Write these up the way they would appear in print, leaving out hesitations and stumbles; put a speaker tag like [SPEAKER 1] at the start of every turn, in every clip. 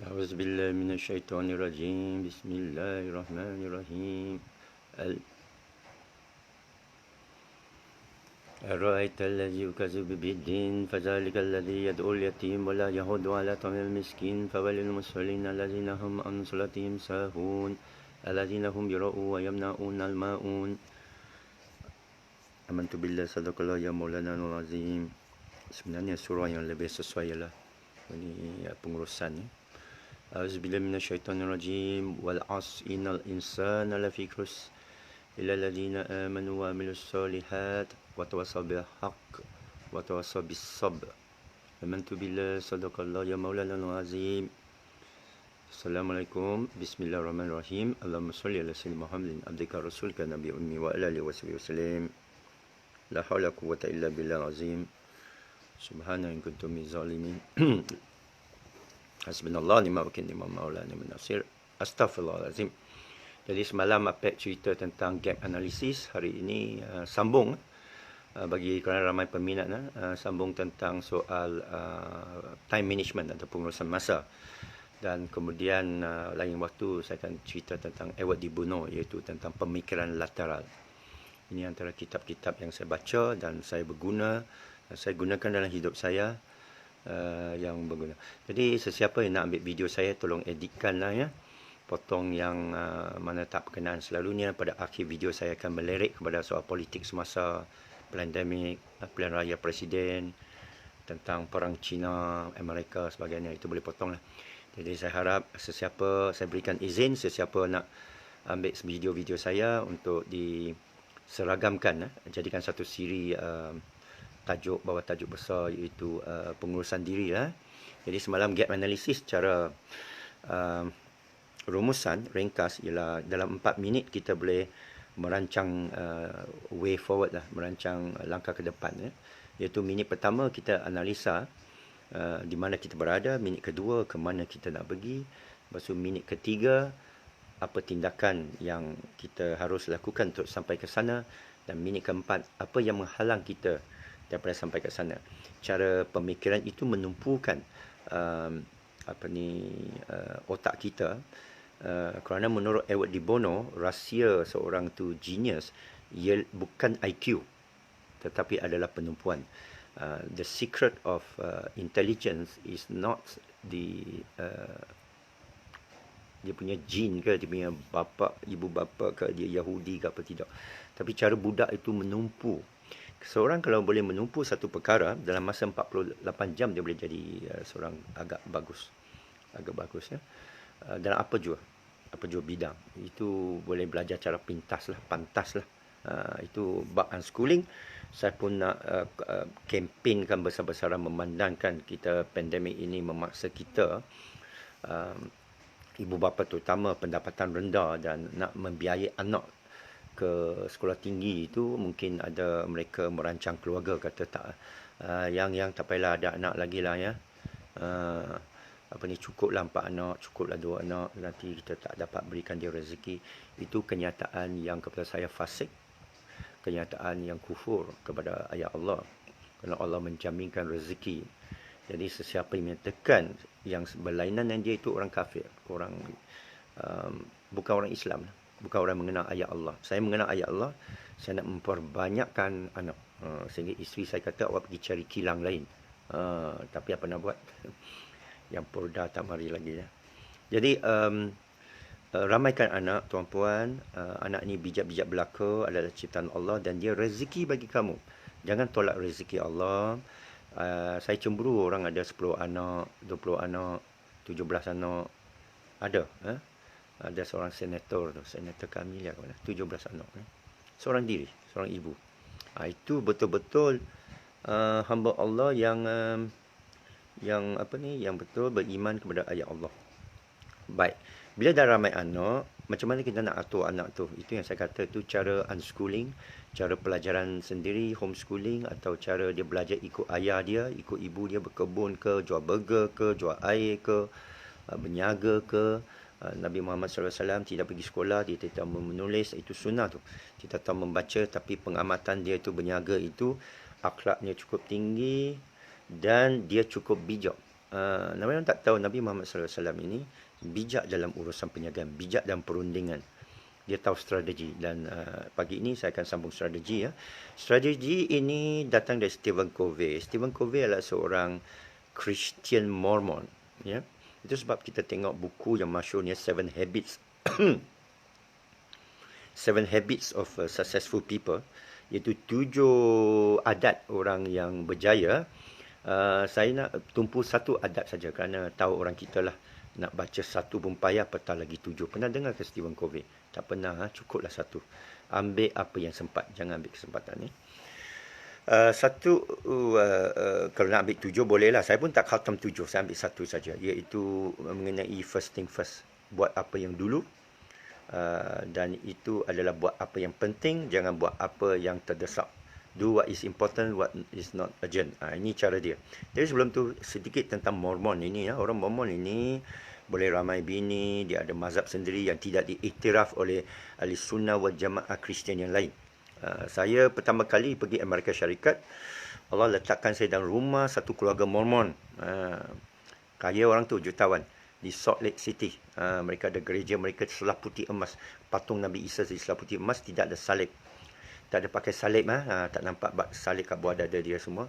[SPEAKER 1] أعوذ بالله من الشيطان الرجيم بسم الله الرحمن الرحيم أرأيت الذي يكذب بالدين فذلك الذي يدعو اليتيم ولا يحض على طعام المسكين فويل للمصلين الذين هم عن صلاتهم ساهون الذين هم يراءون ويمنعون الماعون Amantu billah sadaqallah ya maulana al-azim. Sebenarnya surah yang lebih sesuai ialah ini pengurusan ni. A'udzubillahi minasyaitonirrajim wal 'asr innal insana lafi khusr illa alladziina aamanu wa 'amilus shalihat wa tawassaw bil haqq wa tawassaw bis sabr. Amantu billah sadaqallah ya maulana al-azim. Assalamualaikum. Bismillahirrahmanirrahim. Allahumma shalli ala sayyidina Muhammadin abdika rasulika nabiy ummi wa ala alihi washabihi wasallam. La haula quwwata illa billahil azim. Subhana in kuntum zalimin. Hasbunallah ni'mal wakil ni'mal maula ni'mal nasir. Astaghfirullahalazim. Jadi semalam Apek cerita tentang gap analysis. Hari ini sambung bagi kerana ramai peminat sambung tentang soal time management atau pengurusan masa. Dan kemudian lain waktu saya akan cerita tentang Edward de Bono, iaitu tentang pemikiran lateral. Ini antara kitab-kitab yang saya baca dan saya berguna, saya gunakan dalam hidup saya yang berguna. Jadi sesiapa yang nak ambil video saya, tolong editkanlah ya. Potong yang mana tak berkenaan. Selalunya pada akhir video saya akan melirik kepada soal politik semasa pandemik, pilihan raya presiden, tentang perang China, Amerika sebagainya. Itu boleh potong lah. Jadi saya harap sesiapa, saya berikan izin sesiapa nak ambil video-video saya untuk diseragamkan, jadikan satu siri tajuk, bawah tajuk besar iaitu pengurusan diri lah. Jadi semalam gap analysis secara rumusan ringkas ialah dalam 4 minit kita boleh merancang way forward lah, merancang langkah ke depan iaitu minit pertama kita analisa di mana kita berada, minit kedua ke mana kita nak pergi, lepas tu minit ketiga apa tindakan yang kita harus lakukan untuk sampai ke sana, dan minit keempat apa yang menghalang kita daripada sampai ke sana. Cara pemikiran itu menumpukan otak kita, kerana menurut Edward de Bono, rahsia seorang tu genius ia bukan IQ tetapi adalah penumpuan. The secret of intelligence is not dia punya gene ke, dia punya bapa, ibu bapa ke, dia Yahudi ke apa tidak. Tapi cara budak itu menumpu. Seorang kalau boleh menumpu satu perkara dalam masa 48 jam, dia boleh jadi seorang agak bagus ya. Dalam apa jua bidang. Itu boleh belajar cara pantas lah. Itu bab unschooling. Saya pun nak kempenkan besar-besaran memandangkan kita pandemik ini memaksa kita ibu bapa terutama pendapatan rendah dan nak membiayai anak ke sekolah tinggi itu, mungkin ada mereka merancang keluarga kata tak yang tak payahlah ada anak lagi lah ya. Cukuplah 4 anak, cukuplah 2 anak, nanti kita tak dapat berikan dia rezeki. Itu kenyataan yang kepada saya fasik, kenyataan yang kufur kepada ayat Allah, kerana Allah menjaminkan rezeki. Jadi sesiapa yang menyatakan yang berlainan dengan dia itu orang kafir, orang bukan orang Islam, bukan orang mengenal ayat Allah. Saya mengenal ayat Allah, saya nak memperbanyakkan anak, sehingga isteri saya kata awak pergi cari kilang lain. Tapi apa nak buat, yang purda tak mari lagi ya. Jadi ramaikan anak, tuan-puan. Anak ni bijak-bijak belaka, adalah ciptaan Allah dan dia rezeki bagi kamu. Jangan tolak rezeki Allah. Saya cemburu orang ada 10 anak, 20 anak, 17 anak. Ada seorang senator kami 17 anak. Seorang diri, seorang ibu. Itu betul-betul hamba Allah yang betul beriman kepada ayat Allah. Baik. Bila dah ramai anak, macam mana kita nak atur anak tu? Itu yang saya kata, tu cara unschooling, cara pelajaran sendiri, homeschooling, atau cara dia belajar ikut ayah dia, ikut ibu dia, berkebun ke, jual burger ke, jual air ke, berniaga ke. Nabi Muhammad SAW tidak pergi sekolah, dia tidak menulis, itu sunnah tu. Dia tak membaca, tapi pengamatan dia itu berniaga itu, akhlaknya cukup tinggi dan dia cukup bijak. Nabi orang tak tahu Nabi Muhammad SAW ini bijak dalam urusan perniagaan, bijak dalam perundingan. Dia tahu strategi dan pagi ini saya akan sambung strategi ya. Strategi ini datang dari Stephen Covey. Stephen Covey adalah seorang Christian Mormon ya. Itu sebab kita tengok buku yang masyhurnya Seven Habits Seven Habits of Successful People, iaitu 7 adat orang yang berjaya. Saya nak tumpu satu adat saja kerana tahu orang kita lah. Nak baca satu pun payah, apatah lagi 7. Pernah dengar ke Stephen Covey? Tak pernah, cukuplah satu. Ambil apa yang sempat, jangan ambil kesempatan ni. Kalau nak ambil 7 bolehlah. Saya pun tak khatam 7, saya ambil satu saja, iaitu mengenai first thing first. Buat apa yang dulu. Dan itu adalah buat apa yang penting, jangan buat apa yang terdesak. Do what is important, what is not urgent. Ini cara dia. Jadi sebelum tu sedikit tentang Mormon ini ya. Orang Mormon ini boleh ramai bini, dia ada mazhab sendiri yang tidak diiktiraf oleh ahli sunnah wal jamaah Kristian yang lain. Saya pertama kali pergi Amerika Syarikat, Allah letakkan saya dalam rumah satu keluarga Mormon. Kaya orang tu, jutawan. Di Salt Lake City. Mereka ada gereja, mereka selaputi emas. Patung Nabi Isa selaputi emas, tidak ada salib. Tak ada pakai salib, tak nampak salib kat bawah dada dia semua.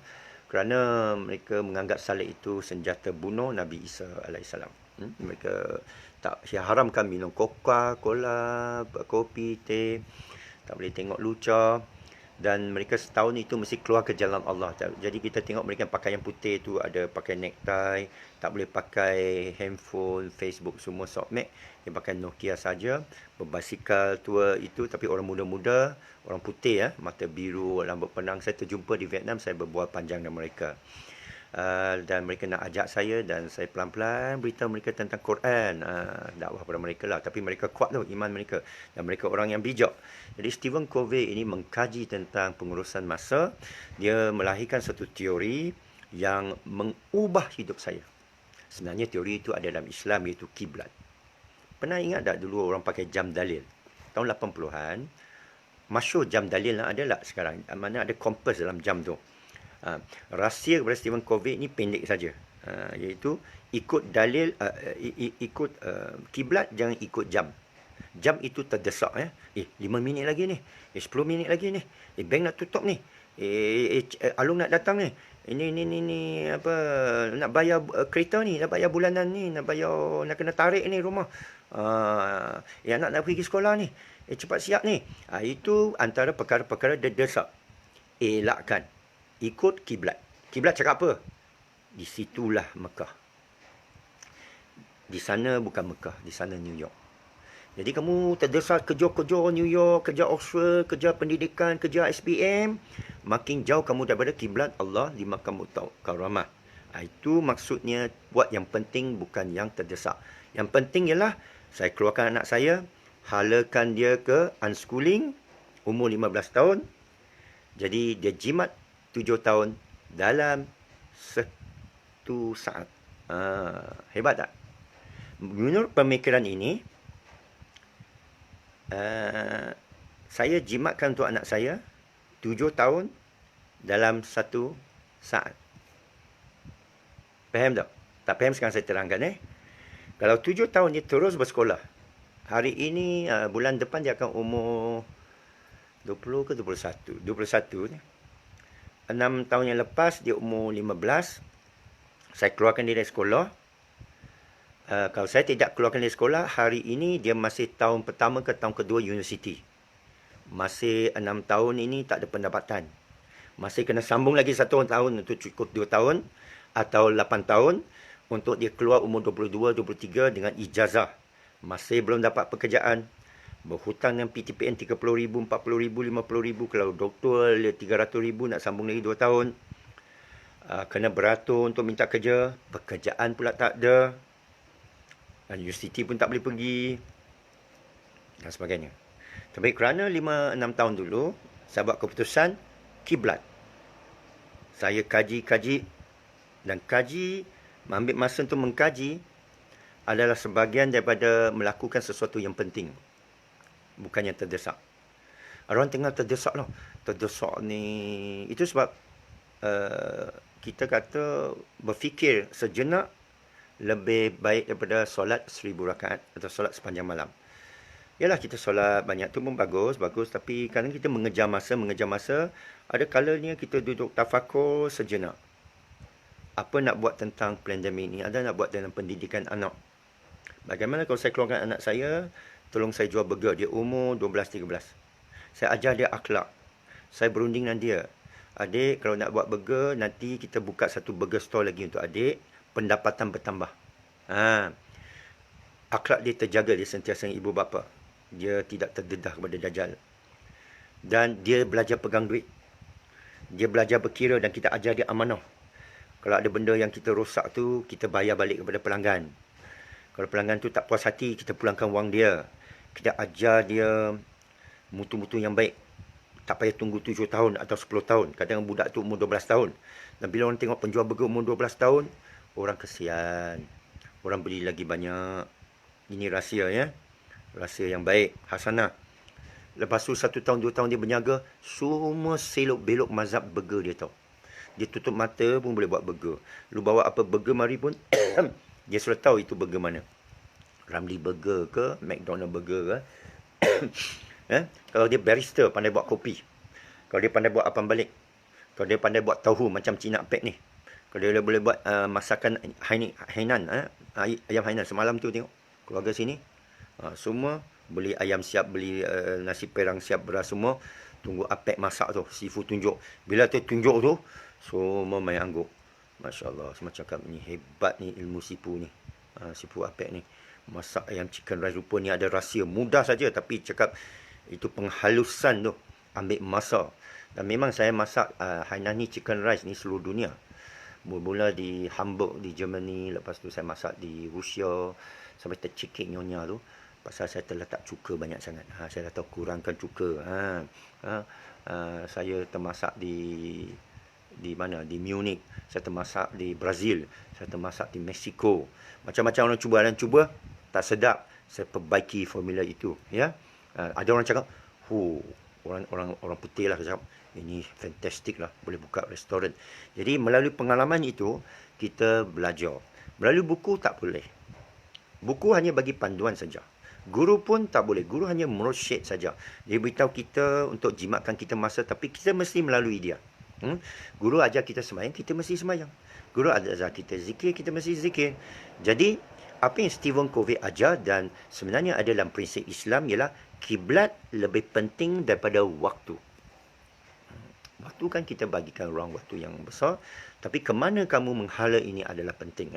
[SPEAKER 1] Kerana mereka menganggap salib itu senjata bunuh Nabi Isa AS. Mereka tak haramkan minum Coca-Cola, kopi, teh. Tak boleh tengok luca. Dan mereka setahun itu mesti keluar ke jalan Allah. Jadi kita tengok mereka pakaian putih tu ada pakai necktie, tak boleh pakai handphone, Facebook, semua sokmek. Dia pakai Nokia saja, berbasikal tua itu, tapi orang muda-muda, orang putih ya, mata biru, rambut penang. Saya terjumpa di Vietnam, saya berbual panjang dengan mereka. Dan mereka nak ajak saya dan saya pelan-pelan beritahu mereka tentang Quran, dakwah pada mereka lah. Tapi mereka kuat tu iman mereka dan mereka orang yang bijak. Jadi Stephen Covey ini mengkaji tentang pengurusan masa. Dia melahirkan satu teori yang mengubah hidup saya. Sebenarnya teori itu ada dalam Islam, iaitu kiblat. Pernah ingat tak dulu orang pakai jam dalil? Tahun 80-an, masyhur jam dalil lah, ada tak sekarang? Mana ada kompas dalam jam tu. Rahsia kepada Stephen Covey ni pendek saja, iaitu ikut dalil, ikut kiblat, jangan ikut jam. Jam itu terdesak ya. 5 minit lagi ni, 10 minit lagi ni, bank nak tutup ni, Alung nak datang ni, ini apa, nak bayar kereta ni, nak bayar bulanan ni, nak bayar, nak kena tarik ni rumah, anak nak pergi sekolah ni, cepat siap ni. Itu antara perkara-perkara desak. Elakkan. Ikut kiblat. Kiblat cakap apa? Di situlah Mekah. Di sana bukan Mekah, di sana New York. Jadi kamu terdesak kerja New York, kerja Oxford, kerja pendidikan, kerja SPM, makin jauh kamu daripada kiblat Allah di Makkah Mukarramah. Itu maksudnya buat yang penting, bukan yang terdesak. Yang penting ialah saya keluarkan anak saya, halakan dia ke unschooling umur 15 tahun. Jadi dia jimat 7 tahun dalam 1 saat. Hebat tak? Menurut pemikiran ini, saya jimatkan untuk anak saya 7 tahun dalam 1 saat. Faham tak? Tak faham sekarang saya terangkan. Kalau 7 tahun dia terus bersekolah, hari ini, bulan depan dia akan umur 20 ke 21? 21 ni. 6 tahun yang lepas dia umur 15. Saya keluarkan dia dari sekolah. Kalau saya tidak keluarkan dia dari sekolah, hari ini dia masih tahun pertama ke tahun kedua universiti. Masih 6 tahun ini tak ada pendapatan. Masih kena sambung lagi 1 tahun untuk cukup 2 tahun atau 8 tahun untuk dia keluar umur 22, 23 dengan ijazah. Masih belum dapat pekerjaan. Berhutang dengan PTPN RM30,000, RM40,000, RM50,000. Kalau doktor RM300,000 nak sambung lagi 2 tahun. Kena beratur untuk minta kerja. Pekerjaan pula tak ada. Universiti pun tak boleh pergi. Dan sebagainya. Tapi kerana 5-6 tahun dulu, saya buat keputusan kiblat. Saya kaji. Dan kaji, ambil masa untuk mengkaji adalah sebahagian daripada melakukan sesuatu yang penting. Bukan yang terdesak. Orang tengah terdesak lah. Terdesak ni. Itu sebab kita kata berfikir sejenak lebih baik daripada solat 1000 rakaat atau solat sepanjang malam. Yalah, kita solat banyak tu pun bagus, tapi kadang kita mengejar masa, ada kalanya kita duduk tafakur sejenak. Apa nak buat tentang pandemik ni? Ada nak buat dalam pendidikan anak. Bagaimana kalau saya keluarkan anak saya, tolong saya jual burger, dia umur 12-13. Saya ajar dia akhlak. Saya berunding dengan dia. Adik, kalau nak buat burger, nanti kita buka satu burger store lagi untuk adik, pendapatan bertambah. Akhlak dia terjaga, dia sentiasa ibu bapa. Dia tidak terdedah kepada dajjal. Dan dia belajar pegang duit. Dia belajar berkira dan kita ajar dia amanah. Kalau ada benda yang kita rosak tu, kita bayar balik kepada pelanggan. Kalau pelanggan tu tak puas hati, kita pulangkan wang dia. Kita ajar dia mutu-mutu yang baik. Tak payah tunggu 7 tahun atau 10 tahun. Kadang budak tu umur 12 tahun. Dan bila orang tengok penjual burger umur 12 tahun, orang kesian. Orang beli lagi banyak. Ini rahsia ya. Rahsia yang baik. Hasanah. Lepas tu 1 tahun, 2 tahun dia berniaga, semua selok-belok mazhab burger dia tahu. Dia tutup mata pun boleh buat burger. Lu bawa apa burger mari pun, dia sudah tahu itu burger mana. Ramly Burger ke, McDonald Burger ke. Kalau dia barista, pandai buat kopi. Kalau dia pandai buat apam balik. Kalau dia pandai buat tahu macam Cina Pek ni. Kalau dia boleh buat masakan Hainan, ayam Hainan. Semalam tu tengok, keluarga sini. Semua beli ayam siap, beli nasi perang siap, beras semua. Tunggu Apek masak tu, seafood tunjuk. Bila tu tunjuk tu, semua main angguk. Masya Allah, semua cakap ni hebat ni ilmu sipu ni. Sipu Apek ni. Masak ayam chicken rice rupa ni ada rahsia. Mudah saja tapi cakap itu penghalusan tu. Ambil masa. Dan memang saya masak Hainan ni chicken rice ni seluruh dunia. Mula-mula di Hamburg, di Germany. Lepas tu saya masak di Rusia. Sampai tercekik nyonya tu. Pasal saya terletak cuka banyak sangat. Saya dah tahu kurangkan cuka. Saya termasak di mana? Di Munich. Saya termasak di Brazil. Saya termasak di Mexico. Macam-macam orang cuba. Tak sedap. Saya perbaiki formula itu. Ya. Ada orang cakap, orang putih lah cakap, ini fantastic lah. Boleh buka restoran. Jadi melalui pengalaman itu, kita belajar. Melalui buku tak boleh. Buku hanya bagi panduan saja. Guru pun tak boleh. Guru hanya mersyid saja. Dia beritahu kita untuk jimatkan kita masa, tapi kita mesti melalui dia. Guru ajar kita sembahyang, kita mesti sembahyang. Guru ajar kita zikir, kita mesti zikir. Jadi, apa yang Stephen Covey ajar dan sebenarnya ada dalam prinsip Islam ialah kiblat lebih penting daripada waktu. Waktu kan kita bagikan ruang waktu yang besar. Tapi kemana kamu menghala ini adalah penting.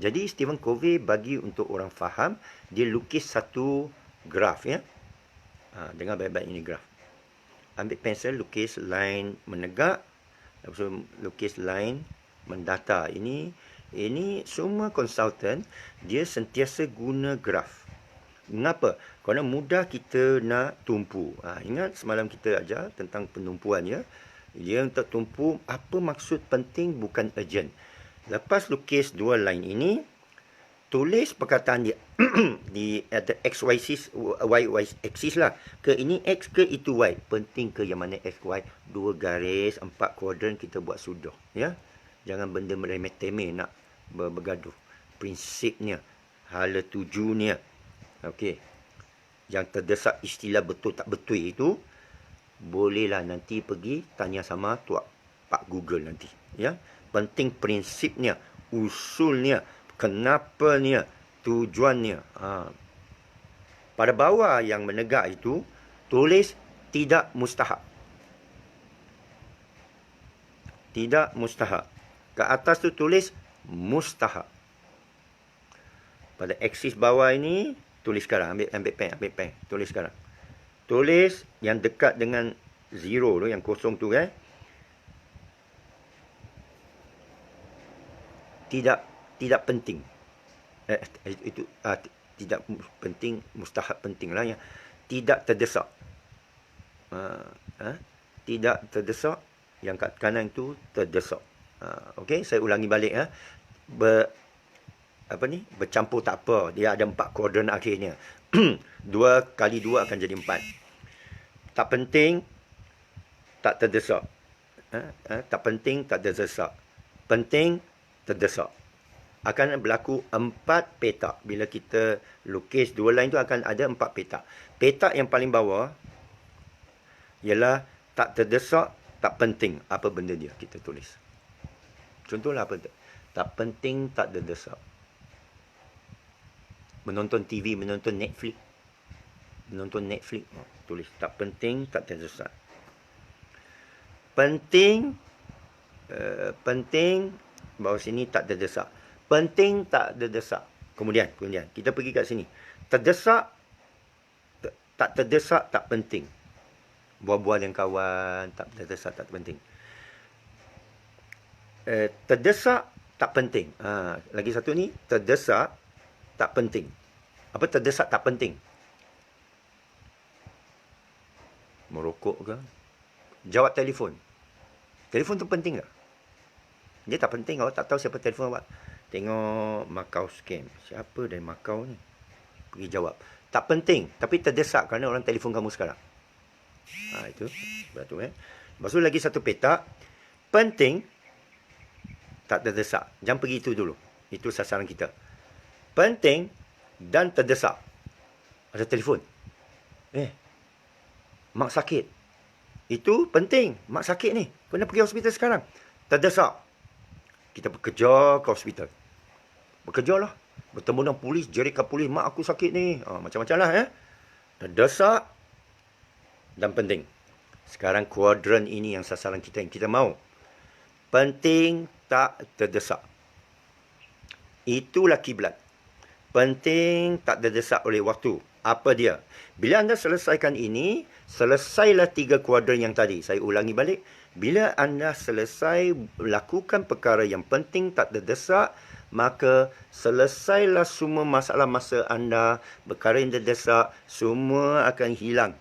[SPEAKER 1] Jadi Stephen Covey bagi untuk orang faham, dia lukis satu graf. Dengar baik-baik ini graf. Ambil pensel, lukis line menegak. Lepas tu lukis line mendata. Ini semua konsultan, dia sentiasa guna graf. Mengapa? Kerana mudah kita nak tumpu. Ingat semalam kita ajar tentang penumpuan ya. Dia untuk tumpu, apa maksud penting bukan urgent. Lepas lukis dua line ini, tulis perkataan dia di ada XY axis lah. Ke ini X ke itu Y. Penting ke yang mana X, Y. 2 garis, 4 kuadran kita buat sudah. Ya. Jangan benda meremeh-temeh nak bergaduh. Prinsipnya, hala tujunya. Okey. Yang terdesak istilah betul tak betul itu, bolehlah nanti pergi tanya sama tuak Pak Google nanti. Ya. Penting prinsipnya, usulnya, kenapanya, tujuannya. Pada bawah yang menegak itu, tulis tidak mustahak. Tidak mustahak. Ke atas tu tulis mustahak. Pada aksis bawah ini, tulis sekarang. Ambil pen. Tulis sekarang. Tulis yang dekat dengan zero tu, yang kosong tu Tidak penting. Itu tidak penting, mustahak penting lah ya. Tidak terdesak. Tidak terdesak. Yang kat kanan tu terdesak. Okey, saya ulangi balik bercampur tak apa. Dia ada 4 kuadran akhirnya. 2 kali 2 akan jadi 4. Tak penting, tak terdesak. Tak penting, tak terdesak. penting, terdesak. Akan berlaku 4 petak. Bila kita lukis 2 line tu akan ada 4 petak. Petak yang paling bawah ialah tak terdesak, tak penting. Apa benda dia kita tulis. Contohlah apa tu? Tak penting, tak terdesak. Menonton TV, menonton Netflix. Tulis tak penting, tak terdesak. Penting, bawah sini tak terdesak. Penting, tak terdesak. Kemudian kita pergi kat sini. Terdesak, tak terdesak, tak penting. Bual-bual dengan kawan, tak terdesak, tak penting. Terdesak, tak penting. Lagi satu ni, terdesak, tak penting. Apa terdesak, tak penting? Merokok ke? Jawab telefon. Telefon tu penting tak? Dia tak penting. Awak tak tahu siapa telefon awak. Tengok Macau scam. Siapa dari Macau ni? Pergi jawab. Tak penting. Tapi terdesak kerana orang telefon kamu sekarang. Itu. Betul. Lepas tu lagi satu petak. Penting. Tak terdesak. Jangan pergi itu dulu. Itu sasaran kita. Penting dan terdesak. Ada telefon. Mak sakit. Itu penting. Mak sakit ni. Kena pergi hospital sekarang. Terdesak. Kita bekerja ke hospital. Bekerja lah. Bertemu dengan polis. Jerikan polis. Mak aku sakit ni. Macam-macam lah. Terdesak. Dan penting. Sekarang kuadran ini yang sasaran kita. Yang kita mahu. Penting. Tak terdesak. Itulah kiblat. Penting. Tak terdesak oleh waktu. Apa dia? Bila anda selesaikan ini, selesailah 3 kuadran yang tadi. Saya ulangi balik. Bila anda selesai lakukan perkara yang penting, tak terdesak, maka selesailah semua masalah masa anda. Perkara yang terdesak, semua akan hilang.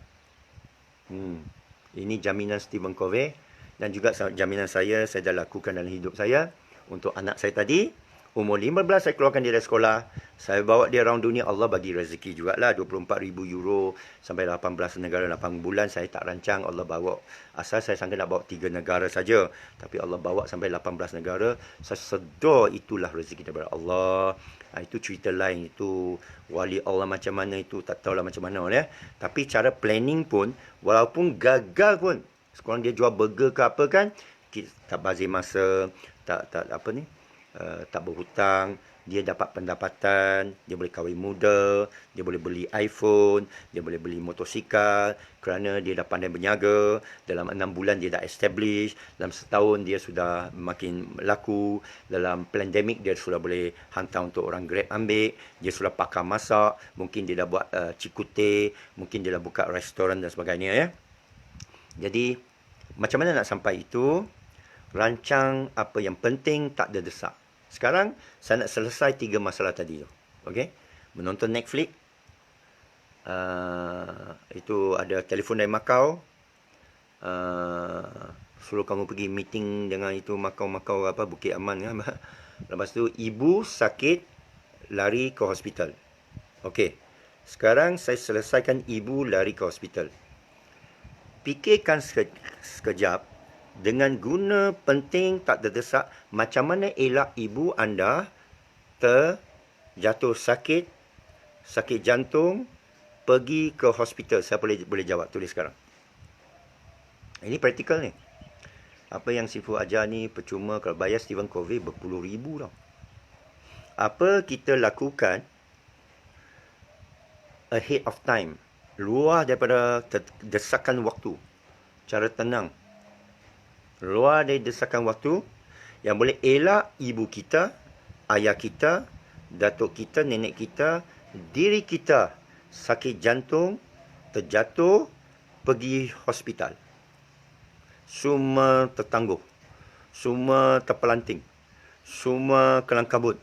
[SPEAKER 1] Ini jaminan Stephen Covey. Dan juga jaminan saya dah lakukan dalam hidup saya. Untuk anak saya tadi, umur 15 saya keluarkan dia dari sekolah. Saya bawa dia around dunia. Allah bagi rezeki jugalah. 24,000 euro sampai 18 negara 8 bulan. Saya tak rancang. Allah bawa. Asal saya sangka nak bawa 3 negara saja. Tapi Allah bawa sampai 18 negara. Saya sedar itulah rezeki daripada Allah. Itu cerita lain. Itu wali Allah macam mana itu. Tak tahulah macam mana. Ya. Tapi cara planning pun. Walaupun gagal pun. Sekarang dia jual burger ke apa kan. Tak bazir masa. Tak apa ni. Tak berhutang, dia dapat pendapatan, dia boleh kahwin muda, dia boleh beli iPhone, dia boleh beli motosikal kerana dia dah pandai berniaga. Dalam 6 bulan dia dah establish, dalam setahun dia sudah makin laku, dalam pandemik dia sudah boleh hantar untuk orang Grab ambil, dia sudah pakar masak, mungkin dia dah buat cikute, mungkin dia dah buka restoran dan sebagainya ya. Jadi macam mana nak sampai itu? Rancang apa yang penting, tak terdesak. Sekarang, saya nak selesai 3 masalah tadi tu. Okey? Menonton Netflix. Itu ada telefon dari Macau. Suruh kamu pergi meeting dengan itu Macau apa, Bukit Aman. Kan? Lepas tu, ibu sakit, lari ke hospital. Okey. Sekarang, saya selesaikan ibu lari ke hospital. Fikirkan sekejap. Dengan guna penting tak terdesak, macam mana elak ibu anda terjatuh sakit jantung, pergi ke hospital. Saya boleh jawab, tulis sekarang. Ini praktikal ni. Apa yang Sifu ajar ni percuma. Kalau bayar Stephen Covey berpuluh ribu tau. Apa kita lakukan ahead of time, luar daripada desakan waktu, cara tenang, luar dari desakan waktu, yang boleh elak ibu kita, ayah kita, datuk kita, nenek kita, diri kita sakit jantung, terjatuh, pergi hospital. Semua tertangguh, semua terpelanting, semua kelang kabut,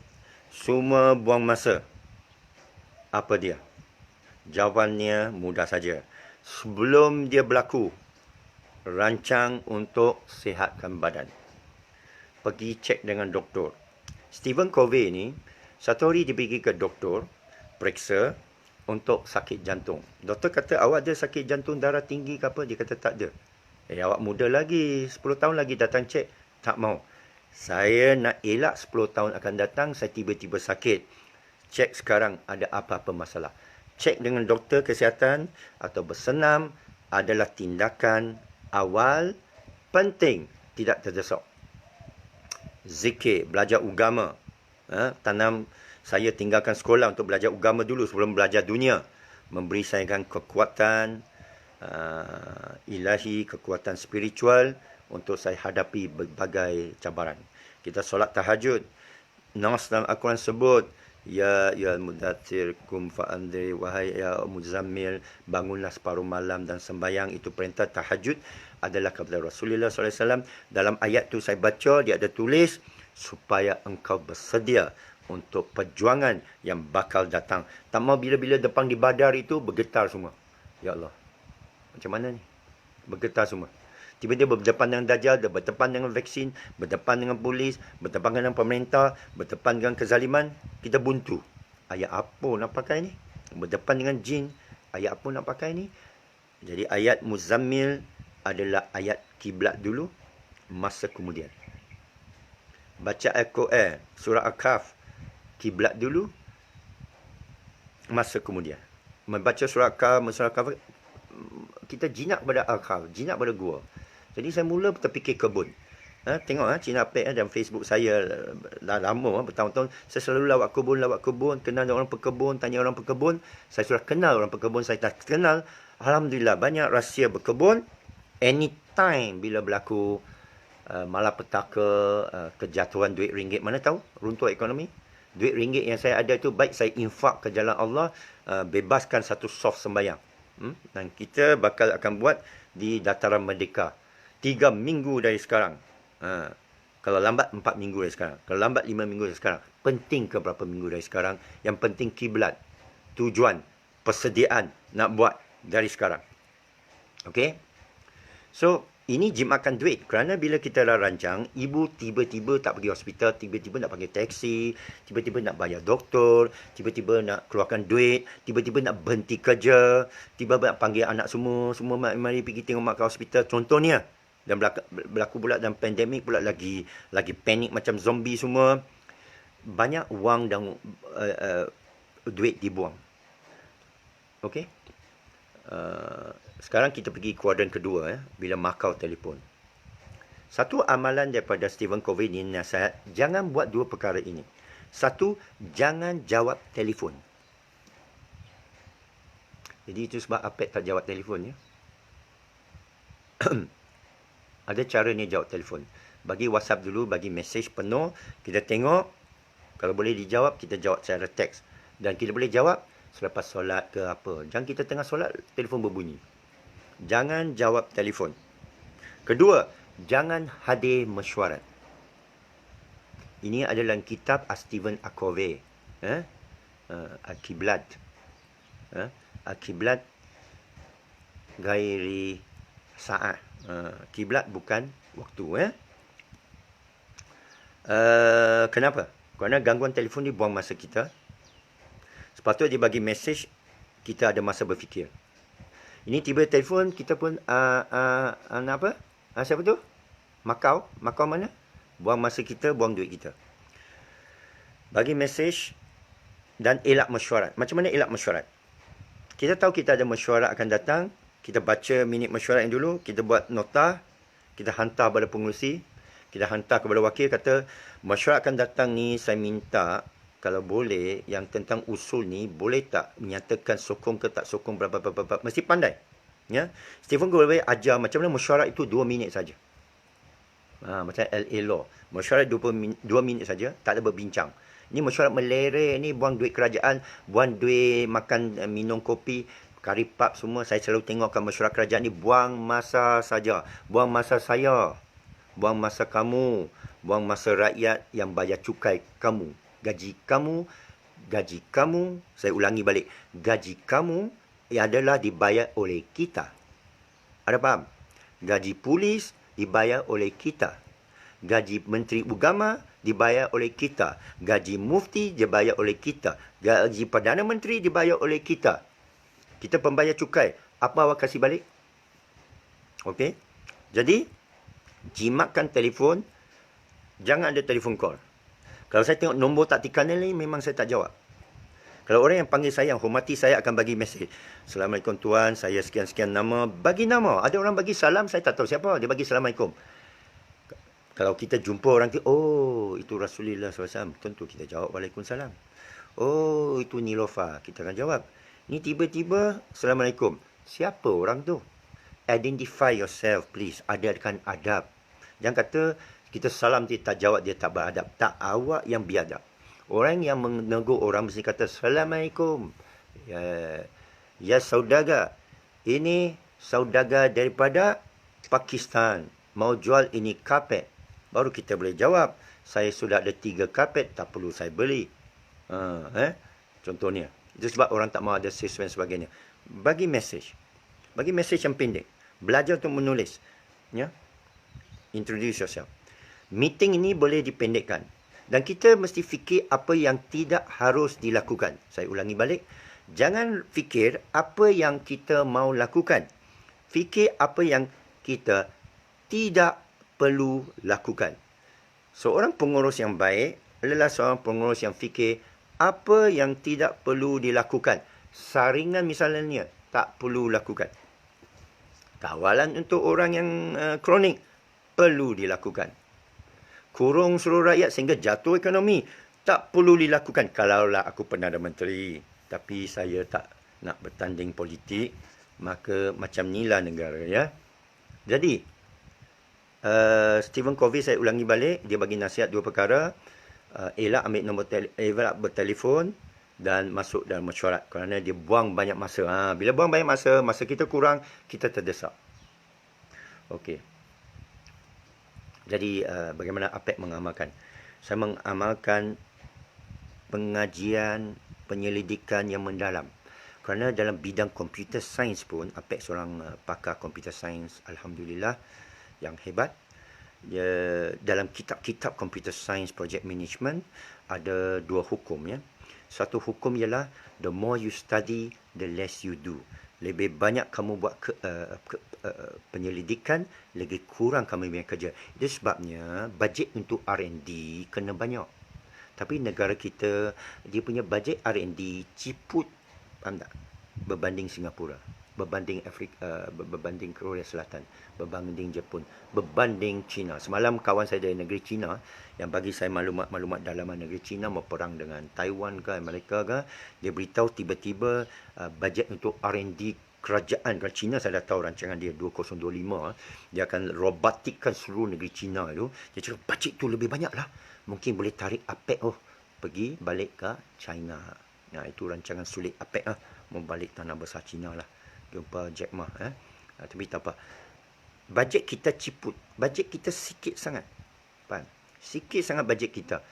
[SPEAKER 1] semua buang masa. Apa dia? Jawapannya mudah saja. Sebelum dia berlaku, rancang untuk sihatkan badan. Pergi cek dengan doktor. Stephen Covey ni, satu hari dia pergi ke doktor, periksa untuk sakit jantung. Doktor kata, awak ada sakit jantung darah tinggi ke apa? Dia kata, tak ada. Awak muda lagi, 10 tahun lagi datang cek. Tak mau. Saya nak elak 10 tahun akan datang, saya tiba-tiba sakit. Cek sekarang ada apa-apa masalah. Cek dengan doktor kesihatan atau bersenam adalah tindakan awal penting, tidak terdesak. Zikir, belajar agama. Saya tinggalkan sekolah untuk belajar agama dulu sebelum belajar dunia. Memberi saya kekuatan ilahi, kekuatan spiritual untuk saya hadapi berbagai cabaran. Kita solat tahajud. Nas dalam Al-Quran sebut, Ya mudathir kum fa'andri, wahai ya muzammil, bangunlah separuh malam dan sembahyang. Itu perintah tahajud adalah kepada Rasulullah SAW. Dalam ayat tu saya baca, dia ada tulis, supaya engkau bersedia untuk perjuangan yang bakal datang. Tak mau bila-bila depan di Badar itu bergetar semua. Ya Allah, macam mana ni? Bergetar semua. Tiba-tiba berdepan dengan Dajjal, berdepan dengan vaksin, berdepan dengan polis, berdepan dengan pemerintah, berdepan dengan kezaliman, kita buntu. Ayat apa nak pakai ni? Berdepan dengan jin, ayat apa nak pakai ni? Jadi ayat Muzammil adalah ayat kiblat dulu, masa kemudian. Baca Al-Quran, surah Al-Kahf, kiblat dulu, masa kemudian. Membaca surah Al-Kahf, kita jinak pada Al-Kahf, jinak pada gua. Jadi saya mula terfikir kebun. Tengok Cina Apek dalam Facebook saya dah lama, bertahun-tahun. Saya selalu lawak kebun, kenal orang pekebun, tanya orang pekebun. Saya sudah kenal orang pekebun, saya tak kenal. Alhamdulillah, banyak rahsia berkebun. Anytime bila berlaku malapetaka, kejatuhan duit ringgit, mana tahu, runtuh ekonomi. Duit ringgit yang saya ada tu, baik saya infak ke jalan Allah, bebaskan satu soft sembahyang. Dan kita bakal akan buat di Dataran Merdeka. 3 minggu dari sekarang. Kalau lambat 4 minggu dari sekarang. Kalau lambat 5 minggu dari sekarang. Penting ke berapa minggu dari sekarang. Yang penting kiblat, tujuan, persediaan nak buat dari sekarang. Okay? So, ini jimatkan duit. Kerana bila kita dah rancang, ibu tiba-tiba tak pergi hospital, tiba-tiba nak panggil taksi, tiba-tiba nak bayar doktor, tiba-tiba nak keluarkan duit, tiba-tiba nak berhenti kerja, tiba-tiba nak panggil anak semua mari pergi tengok mak ke hospital. Contohnya, dan berlaku pula dalam pandemik pula lagi panik macam zombie semua. Banyak wang dan duit dibuang. Okey? Sekarang kita pergi kuadran kedua, bila makau telefon. Satu amalan daripada Stephen Covey ini nasihat, jangan buat dua perkara ini. Satu, jangan jawab telefon. Jadi itu sebab Apek tak jawab telefon, ya. Ada cara ni jawab telefon. Bagi WhatsApp dulu, bagi mesej penuh, kita tengok, kalau boleh dijawab, kita jawab secara teks. Dan kita boleh jawab selepas solat ke apa. Jangan kita tengah solat, telefon berbunyi. Jangan jawab telefon. Kedua, jangan hadir mesyuarat. Ini adalah kitab Stephen Covey. Al-Qiblat. Al-Qiblat gairi sa'ah. Kiblat bukan waktu. Kenapa? Kerana gangguan telefon ni buang masa kita. Sepatutnya dia bagi mesej, kita ada masa berfikir. Ini tiba telefon, kita pun apa? Siapa tu? Makau mana? Buang masa kita, buang duit kita. Bagi mesej dan elak mesyuarat. Macam mana elak mesyuarat? Kita tahu kita ada mesyuarat akan datang. Kita baca minit mesyuarat yang dulu, kita buat nota, kita hantar kepada pengurusi, kita hantar kepada wakil, kata, mesyuarat akan datang ni, saya minta, kalau boleh, yang tentang usul ni, boleh tak menyatakan sokong ke tak sokong, berapa. Mesti pandai. Ya? Stephen Covey ajar macam mana mesyuarat itu 2 minit saja. Macam LA Law. Mesyuarat 2 minit saja, tak ada berbincang. Ini mesyuarat melere, ni buang duit kerajaan, buang duit makan, minum kopi, kari pub semua. Saya selalu tengokkan mesyuarat kerajaan ni, buang masa saja. Buang masa saya. Buang masa kamu. Buang masa rakyat yang bayar cukai kamu. Gaji kamu, saya ulangi balik. Gaji kamu adalah dibayar oleh kita. Ada faham? Gaji polis dibayar oleh kita. Gaji Menteri Agama dibayar oleh kita. Gaji mufti dibayar oleh kita. Gaji Perdana Menteri dibayar oleh kita. Kita pembayar cukai. Apa awak kasih balik? Okey? Jadi, jimatkan telefon Jangan ada telefon call. Kalau saya tengok nombor tak tekan ni, memang saya tak jawab. Kalau orang yang panggil saya, yang hormati saya, akan bagi mesej. Assalamualaikum tuan, saya sekian-sekian nama. Bagi nama. Ada orang bagi salam, saya tak tahu siapa. Dia bagi Assalamualaikum. Kalau kita jumpa orang tu, oh, itu Rasulullah SAW. Tentu kita jawab Waalaikumsalam. Oh, itu Nilofa. Kita akan jawab. Ni tiba-tiba, Assalamualaikum. Siapa orang tu? Identify yourself, please. Adakan adab. Jangan kata, kita salam dia tak jawab, dia tak beradab. Tak, awak yang biadab. Orang yang menegur orang mesti kata, Assalamualaikum. Ya saudagar. Ini saudagar daripada Pakistan. Mau jual ini kapet. Baru kita boleh jawab. Saya sudah ada 3 kapet, tak perlu saya beli. Contohnya. Itu sebab orang tak mahu ada sesuatu dan sebagainya. Bagi mesej. Bagi mesej yang pendek. Belajar untuk menulis. Ya. Introduce yourself. Meeting ini boleh dipendekkan. Dan kita mesti fikir apa yang tidak harus dilakukan. Saya ulangi balik. Jangan fikir apa yang kita mahu lakukan. Fikir apa yang kita tidak perlu lakukan. Seorang pengurus yang baik adalah seorang pengurus yang fikir apa yang tidak perlu dilakukan. Saringan misalnya tak perlu lakukan. Kawalan untuk orang yang kronik perlu dilakukan. Kurung seluruh rakyat sehingga jatuh ekonomi tak perlu dilakukan. Kalaulah aku Perdana Menteri, tapi saya tak nak bertanding politik, maka macam inilah negara, ya. Jadi Stephen Covey, saya ulangi balik, dia bagi nasihat 2 perkara. Elak ambil nombor elak bertelefon dan masuk dalam mesyuarat, kerana dia buang banyak masa. Bila buang banyak masa, masa kita kurang, kita terdesak. Okey. Jadi bagaimana APEC mengamalkan? Saya mengamalkan pengajian, penyelidikan yang mendalam. Kerana dalam bidang computer science pun, APEC seorang pakar computer science, Alhamdulillah, yang hebat. Dalam kitab-kitab computer science project management, ada 2 hukum. Ya. Satu hukum ialah, the more you study, the less you do. Lebih banyak kamu buat penyelidikan, lebih kurang kamu punya kerja. Itu sebabnya bajet untuk R&D kena banyak. Tapi negara kita, dia punya bajet R&D ciput, faham tak? Berbanding Singapura, berbanding Afrika, berbanding Korea Selatan, berbanding Jepun, berbanding China. Semalam kawan saya dari negeri China yang bagi saya maklumat dalaman negeri China mau perang dengan Taiwan ke Amerika ke, dia beritahu tiba-tiba bajet untuk R&D kerajaan China, saya dah tahu rancangan dia 2025, dia akan robotikkan seluruh negeri China itu. Dia cakap bajet tu lebih banyak lah, mungkin boleh tarik APEC pergi balik ke China. Nah, itu rancangan sulit APEC membalik tanah besar China lah, jumpa Jack Ma. Tapi tak apa, bajet kita ciput, bajet kita sikit sangat, faham? Sikit sangat bajet kita.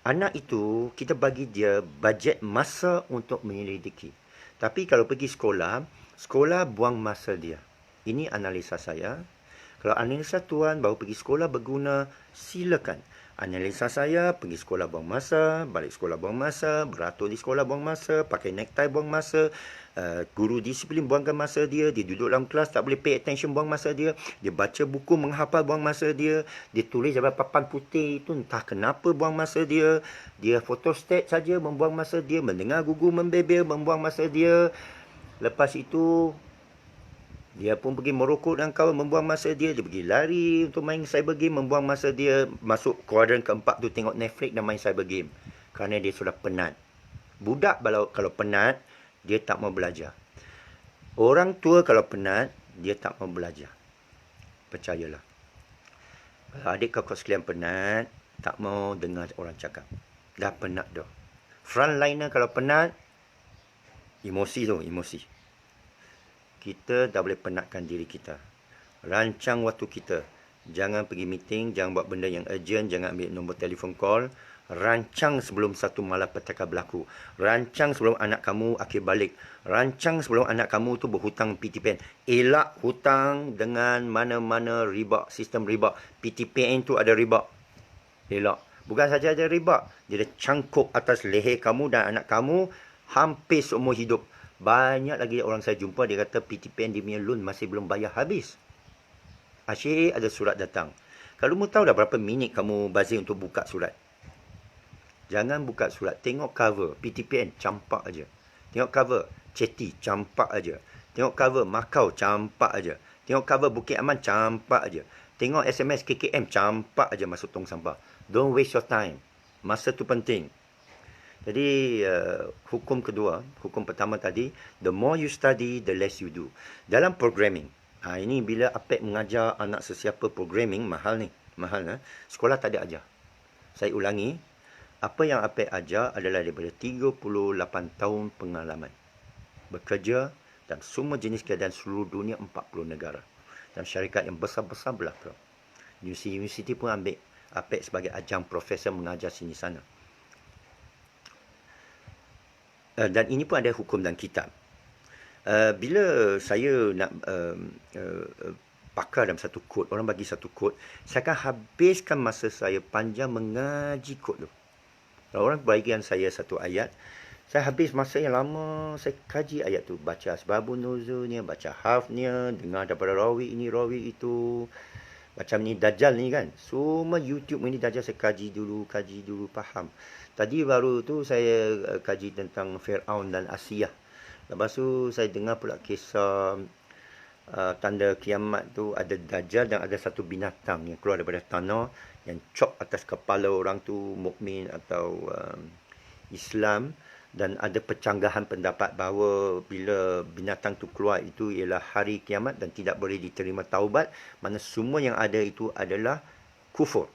[SPEAKER 1] Anak itu kita bagi dia bajet masa untuk menyelidiki. Tapi kalau pergi sekolah, sekolah buang masa dia. Ini analisa saya. Kalau analisa tuan baru pergi sekolah berguna, silakan. Analisa saya, pergi sekolah buang masa, balik sekolah buang masa, beratur di sekolah buang masa, pakai necktie buang masa, guru disiplin buangkan masa dia, dia duduk dalam kelas tak boleh pay attention buang masa dia, dia baca buku menghafal buang masa dia tulis dalam papan putih itu entah kenapa buang masa dia photostat saja membuang masa dia, mendengar guru membebel membuang masa dia. Lepas itu dia pun pergi merokok dan kawan membuang masa dia pergi lari untuk main cyber game membuang masa dia, masuk kuadran keempat tu tengok Netflix dan main cyber game kerana dia sudah penat. Budak kalau penat, dia tak mau belajar. Orang tua kalau penat, dia tak mau belajar. Percayalah. Kalau adik kakak sekalian penat, tak mau dengar orang cakap. Dah penat dah. Frontliner kalau penat, emosi. Kita dah boleh penatkan diri kita. Rancang waktu kita. Jangan pergi meeting, jangan buat benda yang urgent, jangan ambil nombor telefon call. Rancang sebelum satu malapetaka berlaku. Rancang sebelum anak kamu akhir balik. Rancang sebelum anak kamu tu berhutang PTPN. Elak hutang dengan mana-mana riba, sistem riba. PTPN tu ada riba. Elak. Bukan saja ada riba, dia ada cangkuk atas leher kamu dan anak kamu hampir seumur hidup. Banyak lagi orang saya jumpa, dia kata PTPN dia punya loan masih belum bayar habis. Asyik ada surat datang. Kalau kamu tahu dah berapa minit kamu bazir untuk buka surat. Jangan buka surat. Tengok cover. PTPN, campak aja. Tengok cover. Chetty, campak aja. Tengok cover Macau, campak aja. Tengok cover Bukit Aman, campak aja. Tengok SMS KKM, campak aja masuk tong sampah. Don't waste your time. Masa tu penting. Jadi, hukum kedua, hukum pertama tadi, the more you study, the less you do. Dalam programming, ini bila Apek mengajar anak sesiapa programming, mahal ni. Mahal, sekolah tak ada ajar. Saya ulangi, apa yang Apek ajar adalah daripada 38 tahun pengalaman. Bekerja dalam semua jenis keadaan seluruh dunia, 40 negara. Dan syarikat yang besar-besar belaka. Universiti pun ambil Apek sebagai ajang profesor mengajar sini sana. Dan ini pun ada hukum dan kitab. Bila saya nak pakar dalam satu kod, orang bagi satu kod, saya akan habiskan masa saya panjang mengaji kod tu. Kalau orang bagikan saya satu ayat, saya habis masa yang lama saya kaji ayat tu. Baca asbabun nuzulnya, baca harfnya, dengar daripada rawi ini, rawi itu. Macam ni Dajjal ni kan. Semua YouTube ini Dajjal saya kaji dulu, faham. Tadi baru tu saya kaji tentang Fir'aun dan Asiyah. Lepas tu saya dengar pula kisah tanda kiamat tu, ada Dajjal dan ada satu binatang yang keluar daripada tanah yang cop atas kepala orang tu, mukmin atau Islam. Dan ada percanggahan pendapat bahawa bila binatang tu keluar itu ialah hari kiamat dan tidak boleh diterima taubat. Mana semua yang ada itu adalah kufur.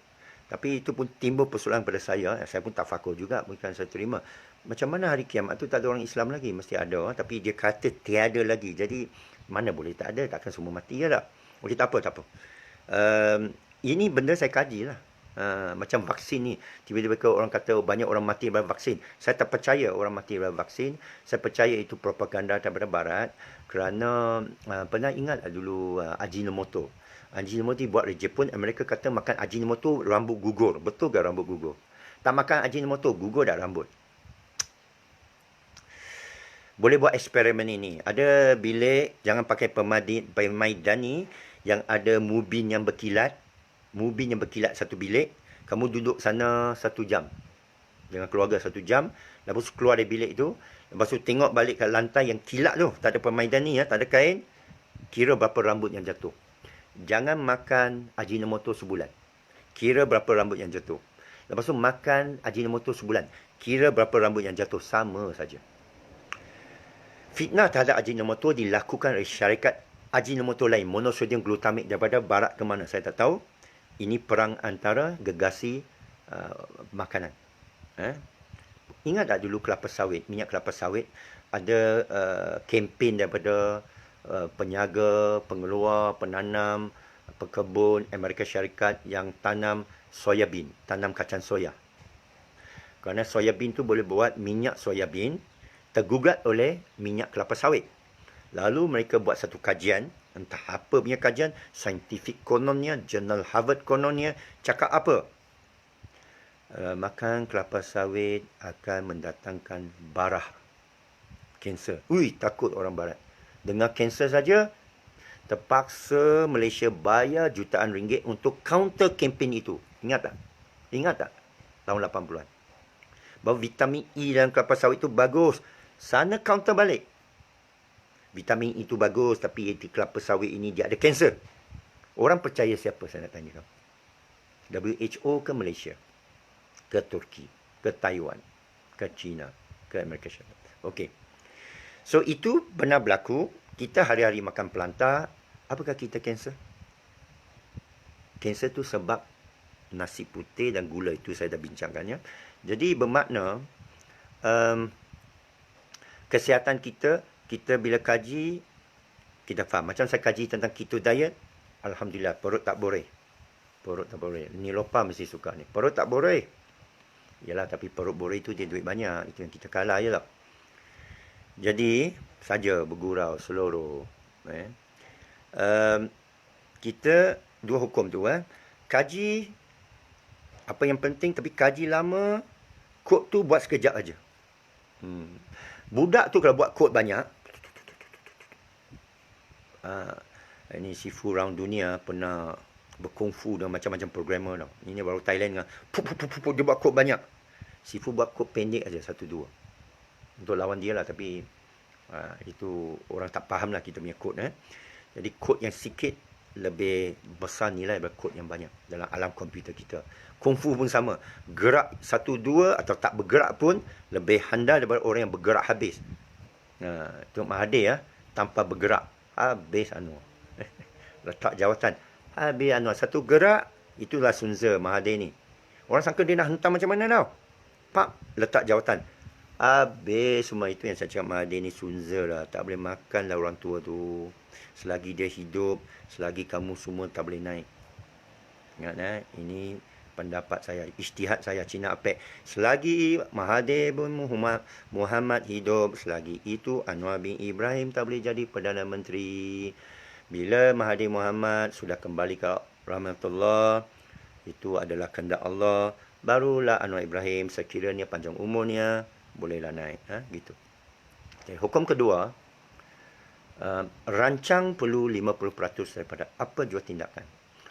[SPEAKER 1] Tapi itu pun timbul persoalan pada saya. Saya pun tak fakur juga, bukan saya terima. Macam mana hari kiamat tu tak ada orang Islam lagi? Mesti ada. Tapi dia kata tiada lagi. Jadi mana boleh tak ada? Takkan semua mati ya tak? Okey, tak apa. Ini benda saya kaji lah. Macam vaksin ni, tiba-tiba orang kata banyak orang mati daripada vaksin. Saya tak percaya orang mati daripada vaksin. Saya percaya itu propaganda daripada barat. Kerana pernah ingat dulu Ajinomoto. Ajinomoto dibuat dari Jepun. Mereka kata makan Ajinomoto rambut gugur. Betul ke rambut gugur? Tak makan Ajinomoto, gugur dah rambut. Boleh buat eksperimen ini. Ada bilik, jangan pakai pemaidani yang ada mubin yang berkilat. Mubin yang berkilat satu bilik. Kamu duduk sana 1 jam. Dengan keluarga 1 jam. Lepas tu keluar dari bilik tu. Lepas tu tengok balik ke lantai yang kilat tu. Tak ada pemaidani, tak ada kain. Kira berapa rambut yang jatuh. Jangan makan Ajinomoto sebulan. Kira berapa rambut yang jatuh. Lepas tu makan Ajinomoto sebulan. Kira berapa rambut yang jatuh. Sama saja. Fitnah terhadap Ajinomoto dilakukan oleh syarikat Ajinomoto lain. Monosodium glutamate daripada barat ke mana saya tak tahu. Ini perang antara gegasi makanan. Ingat tak dulu kelapa sawit, minyak kelapa sawit, ada kempen daripada penyaga, pengeluar, penanam, pekebun Amerika Syarikat yang tanam soya bean, tanam kacang soya. Kerana soya bean tu boleh buat minyak soya bean tergugat oleh minyak kelapa sawit. Lalu mereka buat satu kajian, entah apa punya kajian, scientific kononnya, jurnal Harvard kononnya, cakap apa? Makan kelapa sawit akan mendatangkan barah. Kanser. Ui, takut orang barat. Dengar kanser saja, terpaksa Malaysia bayar jutaan ringgit untuk counter campaign itu. Ingat tak? Ingat tak? Tahun 80-an. Bahawa vitamin E dalam kelapa sawit itu bagus. Sana counter balik. Vitamin itu bagus, tapi kelapa sawit ini dia ada kanser. Orang percaya siapa, saya nak tanya kamu? WHO ke Malaysia? Ke Turki? Ke Taiwan? Ke China? Ke Amerika Syarikat? Okey. So, itu benar berlaku. Kita hari-hari makan pelantar. Apakah kita kanser? Kanser tu sebab nasi putih dan gula. Itu saya dah bincangkan ya. Jadi, bermakna kesihatan kita bila kaji, kita faham. Macam saya kaji tentang keto diet, alhamdulillah, perut tak boreh. Perut tak boreh. Nilopa mesti suka ni. Perut tak boreh. Yalah, tapi perut boreh itu dia duit banyak. Itu yang kita kalah je lah. Jadi, saja bergurau seluruh. Kita, dua hukum tu. Kaji, apa yang penting, tapi kaji lama, kod tu buat sekejap aja. Budak tu kalau buat kod banyak, ini Sifu round dunia pernah berkungfu dengan macam-macam programmer tau. Ini baru Thailand dengan dia buat kod banyak. Sifu buat kod pendek aja, 1-2. Untuk lawan dia lah, tapi itu orang tak faham lah kita punya kod. Jadi kod yang sikit lebih besar nilai daripada kod yang banyak dalam alam komputer kita. Kungfu pun sama. Gerak 1-2 atau tak bergerak pun lebih handal daripada orang yang bergerak habis. Tengok Mahathir tanpa bergerak. Habis letak jawatan. Habis satu gerak, itulah Sun Tzu Mahathir ni. Orang sangka dia nak hentam macam mana tau. Pak, letak jawatan. Habis semua. Itu yang saya cakap, Mahathir ni Sun Tzu lah. Tak boleh makan lah orang tua tu. Selagi dia hidup, selagi kamu semua tak boleh naik. Ingat ini pendapat saya, ijtihad saya, Cina Apek. Selagi Mahathir bin Muhammad hidup, selagi itu Anwar bin Ibrahim tak boleh jadi Perdana Menteri. Bila Mahathir Muhammad sudah kembali ke rahmatullah, itu adalah kehendak Allah, barulah Anwar Ibrahim sekiranya panjang umurnya bolehlah naik. Gitu. Okay, hukum kedua, rancang perlu 50% daripada apa jua tindakan.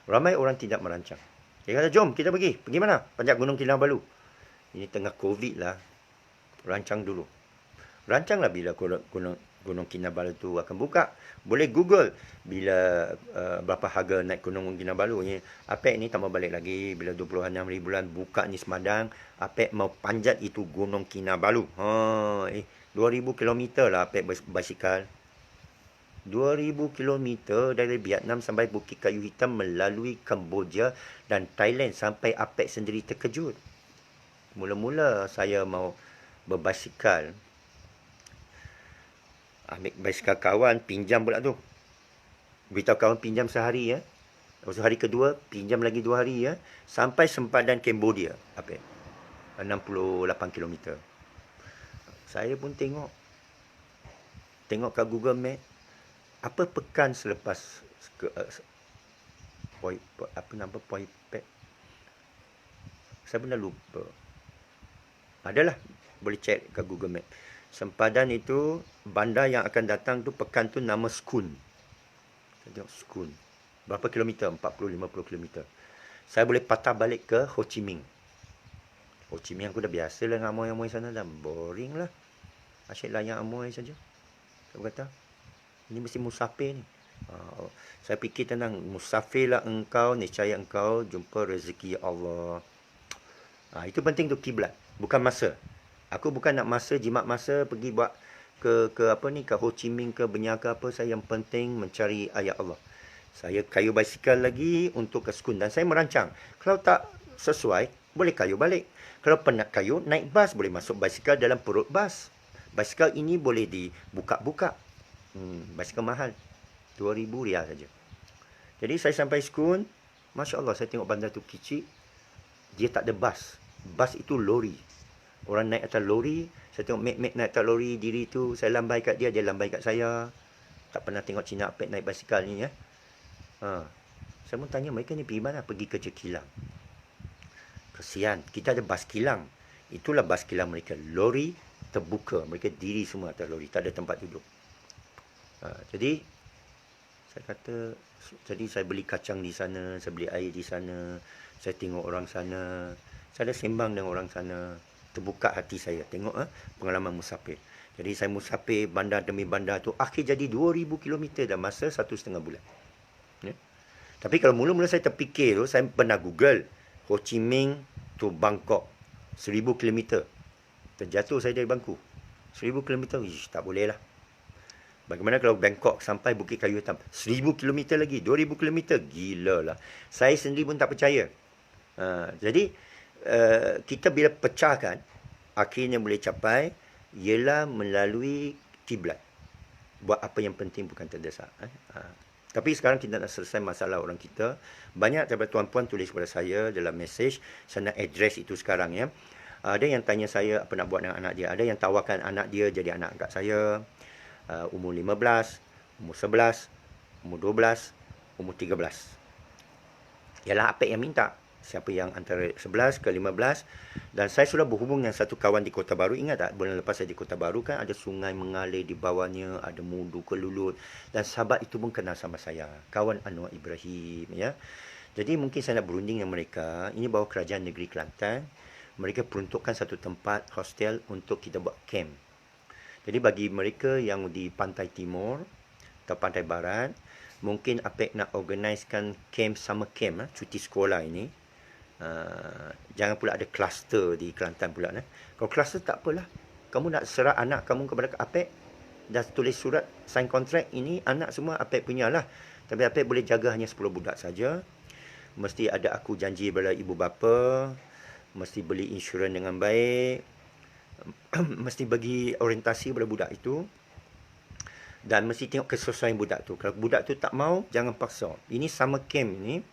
[SPEAKER 1] Ramai orang tidak merancang. Dia kata, jom kita pergi. Pergi mana? Panjat Gunung Kinabalu. Ini tengah Covid lah. Rancang dulu. Rancanglah bila Gunung Kinabalu tu akan buka. Boleh Google bila berapa harga naik Gunung Kinabalu. Apek ni tak mau balik lagi. Bila 26 bulan buka ni Semadang, Apek mau panjat itu Gunung Kinabalu. 2000 km lah Apek basikal. 2000 km dari Vietnam sampai Bukit Kayu Hitam melalui Kemboja dan Thailand sampai Apek sendiri terkejut. Mula-mula saya mau berbasikal, ambil basikal kawan, pinjam pula tu. Beritahu kawan pinjam sehari Lepas tu hari kedua, pinjam lagi 2 hari sampai sempadan Cambodia, Apek. 68 km. Saya pun tengok kat Google Map. Apa pekan selepas Poipet? Saya pun dah lupa. Adalah, boleh cek kat Google Map. Sempadan itu, bandar yang akan datang tu, pekan tu nama Skun. Saya tengok Skun. Berapa kilometer? 40-50 kilometer. Saya boleh patah balik ke Ho Chi Minh. Ho Chi Minh aku dah biasa lah dengan amoy-amoy sana dah. Boring lah. Asyik layan amoy saja. Saya kata, ini mesti musafir ni. Saya fikir tenang, musafirlah engkau, niscaya engkau jumpa rezeki Allah. Itu penting tu kiblat, bukan masa. Aku bukan nak masa, jimat masa pergi buat ke Ho Chi Minh ke Benyar ke apa. Saya yang penting mencari ayat Allah. Saya kayu basikal lagi untuk ke Skun dan saya merancang. Kalau tak sesuai, boleh kayu balik. Kalau penat kayu, naik bas, boleh masuk basikal dalam perut bas. Basikal ini boleh dibuka-buka. Basikal mahal, 2,000 rial saja. Jadi saya sampai Skun, Masya Allah, saya tengok bandar tu kecil. Dia tak ada bas. Bas itu lori. Orang naik atas lori. Saya tengok mek-mek naik atas lori, diri tu. Saya lambai kat dia, dia lambai kat saya. Tak pernah tengok Cina Apek naik basikal ni. Saya pun tanya, mereka ni pergi mana? Pergi kerja kilang. Kesian, kita ada bas kilang. Itulah bas kilang mereka. Lori terbuka. Mereka diri semua atas lori. Tak ada tempat duduk. Jadi saya beli kacang di sana, saya beli air di sana, saya tengok orang sana, saya ada sembang dengan orang sana, terbuka hati saya tengok pengalaman musafir. Jadi saya musafir bandar demi bandar tu, akhir jadi 2000 km dalam masa 1,5 bulan. Tapi kalau mula-mula saya terfikir tu, saya pernah Google Ho Chi Minh to Bangkok 1000 km. Terjatuh saya dari bangku. 1000 km, tak boleh lah. Bagaimana kalau Bangkok sampai Bukit Kayu Hitam? 1000 km lagi, 2000 km. Gila lah. Saya sendiri pun tak percaya. Jadi, kita bila pecahkan, akhirnya boleh capai, ialah melalui kiblat. Buat apa yang penting bukan terdesak. Tapi sekarang kita nak selesai masalah orang kita. Banyak daripada tuan-puan tulis kepada saya dalam mesej. Saya nak address itu sekarang ya. Ada yang tanya saya apa nak buat dengan anak dia. Ada yang tawarkan anak dia jadi anak angkat saya. Umur 15, umur 11, umur 12, umur 13. Ialah Apek yang minta. Siapa yang antara 11 ke 15. Dan saya sudah berhubung dengan satu kawan di Kota Baru. Ingat tak bulan lepas saya di Kota Baru kan ada sungai mengalir di bawahnya, ada mudu kelulut. Dan sahabat itu pun kenal sama saya. Kawan Anwar Ibrahim ya. Jadi mungkin saya nak berunding dengan mereka. Ini bawah Kerajaan Negeri Kelantan. Mereka peruntukkan satu tempat hostel untuk kita buat camp. Jadi bagi mereka yang di pantai timur atau pantai barat, mungkin APEC nak organisekan camp, summer camp, cuti sekolah ini. Jangan pula ada kluster di Kelantan pula. Kalau kluster tak apalah. Kamu nak serah anak kamu kepada APEC, dah tulis surat, sign kontrak, ini anak semua APEC punya lah. Tapi APEC boleh jaga hanya 10 budak saja. Mesti ada aku janji kepada ibu bapa, mesti beli insurans dengan baik, mesti bagi orientasi kepada budak itu, dan mesti tengok kesesuaian budak tu. Kalau budak tu tak mau, jangan paksa. Ini summer camp ni,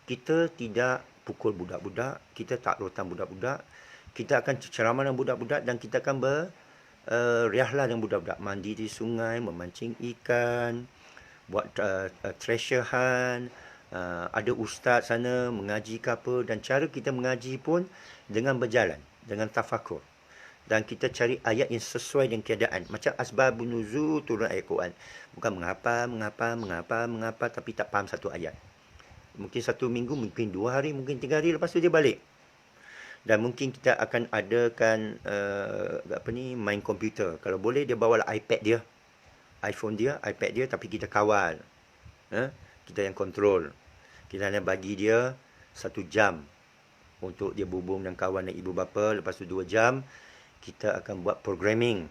[SPEAKER 1] kita tidak pukul budak-budak, kita tak rotan budak-budak, kita akan ceramah dengan budak-budak dan kita akan riahlah dengan budak-budak, mandi di sungai, memancing ikan, buat treasure hunt, ada ustaz sana mengaji ke apa, dan cara kita mengaji pun dengan berjalan, dengan tafakur. Dan kita cari ayat yang sesuai dengan keadaan. Macam asbabun nuzul turun ayat Quran. Bukan mengapa, tapi tak faham satu ayat. Mungkin 1 minggu, mungkin 2 hari, mungkin 3 hari, lepas tu dia balik. Dan mungkin kita akan adakan main komputer. Kalau boleh dia bawa iPad dia, iPhone dia, iPad dia, tapi kita kawal. Kita yang kontrol. Kita hanya bagi dia 1 jam untuk dia berhubung dengan kawan dan ibu bapa. Lepas tu 2 jam kita akan buat programming.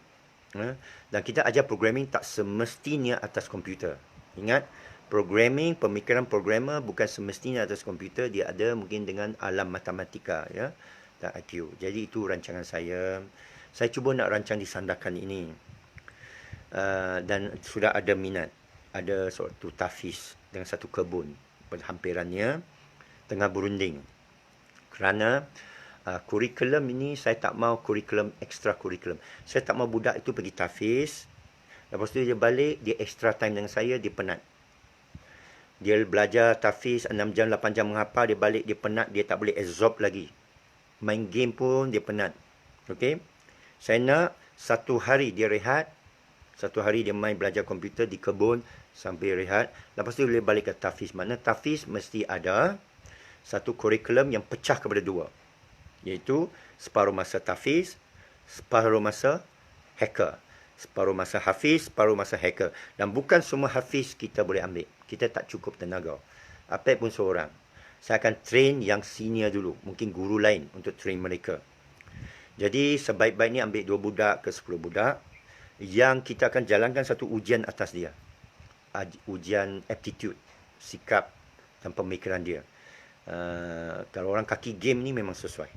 [SPEAKER 1] Dan kita ajar programming tak semestinya atas komputer. Ingat, programming, pemikiran programmer bukan semestinya atas komputer. Dia ada mungkin dengan alam matematika, ya, dan IQ. Jadi itu rancangan saya. Saya cuba nak rancang di Sandakan ini. Dan sudah ada minat. Ada suatu tafiz dengan satu kebun. Berhampirannya tengah berunding. Kerana kurikulum ini saya tak mau kurikulum ekstra kurikulum. Saya tak mau budak itu pergi tafiz. Lepas tu dia balik, dia extra time dengan saya, dia penat. Dia belajar tafiz 6 jam, 8 jam menghafal, dia balik, dia penat, dia tak boleh absorb lagi. Main game pun dia penat. Okey? Saya nak 1 hari dia rehat, 1 hari dia main belajar komputer di kebun sampai rehat. Lepas tu dia balik ke tafiz. Maknanya tafiz mesti ada satu kurikulum yang pecah kepada 2. Iaitu separuh masa tafiz, separuh masa hacker. Separuh masa hafiz, separuh masa hacker. Dan bukan semua hafiz kita boleh ambil. Kita tak cukup tenaga. APEC pun seorang. Saya akan train yang senior dulu. Mungkin guru lain untuk train mereka. Jadi sebaik-baiknya ambil 2 budak ke 10 budak. Yang kita akan jalankan satu ujian atas dia. Ujian aptitude, sikap dan pemikiran dia. Kalau orang kaki game ni memang sesuai.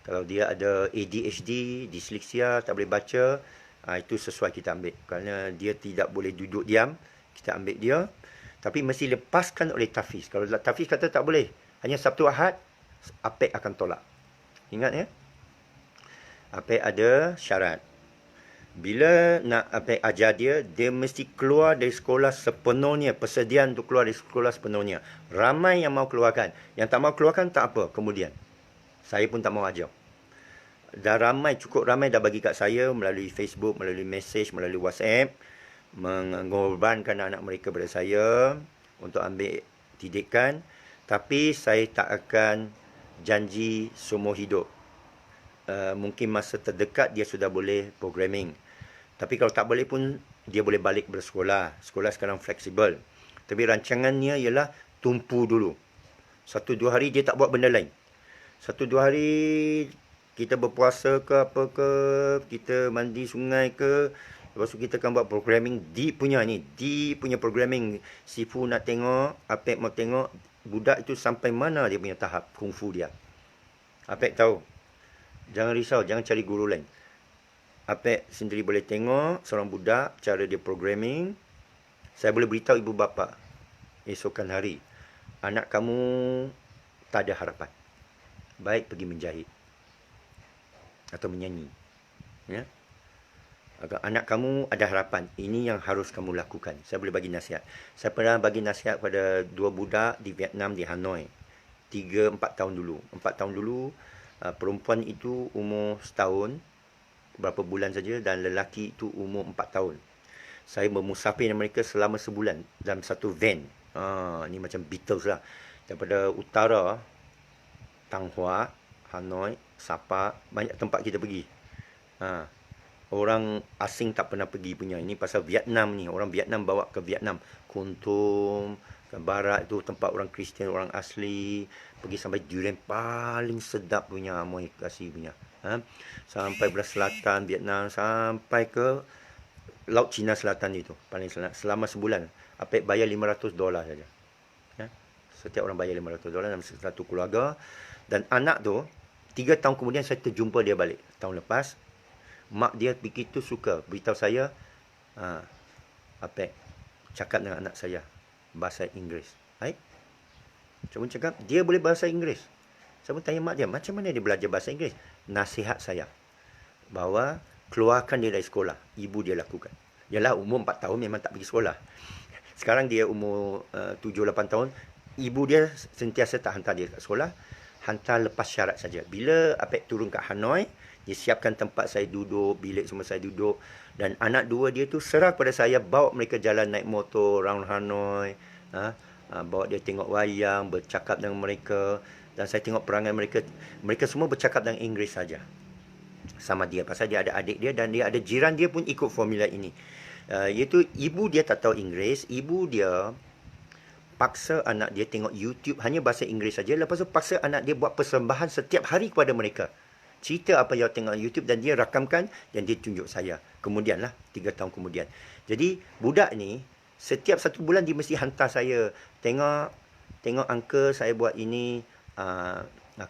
[SPEAKER 1] Kalau dia ada ADHD, disleksia, tak boleh baca, itu sesuai kita ambil. Kerana dia tidak boleh duduk diam, kita ambil dia. Tapi mesti lepaskan oleh tafiz. Kalau tafiz kata tak boleh, hanya Sabtu Ahad, APEC akan tolak. Ingat ya? APEC ada syarat. Bila nak APEC ajar dia, dia mesti keluar dari sekolah sepenuhnya. Persediaan untuk keluar dari sekolah sepenuhnya. Ramai yang mau keluarkan. Yang tak mau keluarkan, tak apa. Kemudian, saya pun tak mau ajar. Dah ramai, cukup ramai dah bagi kat saya melalui Facebook, melalui message, melalui WhatsApp. Mengorbankan anak mereka pada saya untuk ambil didikan. Tapi saya tak akan janji seumur hidup. Mungkin masa terdekat dia sudah boleh programming. Tapi kalau tak boleh pun, dia boleh balik bersekolah. Sekolah sekarang fleksibel. Tapi rancangannya ialah tumpu dulu. 1-2 hari dia tak buat benda lain. 1-2 hari kita berpuasa ke apa ke, kita mandi sungai ke. Lepas tu kita akan buat programming deep punya ni. Deep punya programming. Sifu nak tengok, APEC mau tengok budak itu sampai mana dia punya tahap kungfu dia. APEC tahu. Jangan risau, jangan cari guru lain. APEC sendiri boleh tengok seorang budak, cara dia programming. Saya boleh beritahu ibu bapa esokan hari, anak kamu tak ada harapan. Baik pergi menjahit atau menyanyi. Ya. Agar anak kamu ada harapan. Ini yang harus kamu lakukan. Saya boleh bagi nasihat. Saya pernah bagi nasihat pada 2 budak di Vietnam, di Hanoi. 3-4 tahun dulu. 4 tahun dulu, perempuan itu umur setahun, berapa bulan saja, dan lelaki itu umur 4 tahun. Saya bermusafir dengan mereka selama sebulan dalam satu van. Ni macam Beatles lah. Daripada utara, Tang Hoa, Hanoi, Sapa, banyak tempat kita pergi. Ha. Orang asing tak pernah pergi punya. Ini pasal Vietnam ni. Orang Vietnam bawa ke Vietnam. Kuntum, ke barat tu tempat orang Kristian, orang asli. Pergi sampai durian paling sedap punya. Amoy kasih punya. Ha? Sampai belah selatan Vietnam. Sampai ke Laut Cina Selatan itu. Paling selama sebulan. Apek bayar $500 saja. Ya? Setiap orang bayar $500 dalam satu keluarga. Dan anak tu, 3 tahun kemudian saya terjumpa dia balik. Tahun lepas, mak dia begitu suka beritahu saya, Apek, cakap dengan anak saya bahasa Inggeris. Baik. Saya pun cakap, dia boleh bahasa Inggeris. Saya pun tanya mak dia, macam mana dia belajar bahasa Inggeris? Nasihat saya, bahawa keluarkan dia dari sekolah. Ibu dia lakukan. Yalah, umur 4 tahun memang tak pergi sekolah. Sekarang dia umur 7-8 tahun. Ibu dia sentiasa tak hantar dia ke sekolah. Hantar lepas syarat saja. Bila Apek turun kat Hanoi, dia siapkan tempat saya duduk, bilik semua saya duduk. Dan anak dua dia tu serah pada saya, bawa mereka jalan naik motor round Hanoi. Bawa dia tengok wayang, bercakap dengan mereka. Dan saya tengok perangai mereka. Mereka semua bercakap dengan Inggeris saja. Sama dia. Pasal dia ada adik dia dan dia ada jiran dia pun ikut formula ini. Iaitu ibu dia tak tahu Inggeris. Ibu dia paksa anak dia tengok YouTube hanya bahasa Inggeris saja. Lepas tu paksa anak dia buat persembahan setiap hari kepada mereka. Cerita apa yang tengok YouTube dan dia rakamkan dan dia tunjuk saya. Kemudianlah 3 tahun kemudian. Jadi budak ni setiap 1 bulan dia mesti hantar saya tengok uncle saya buat ini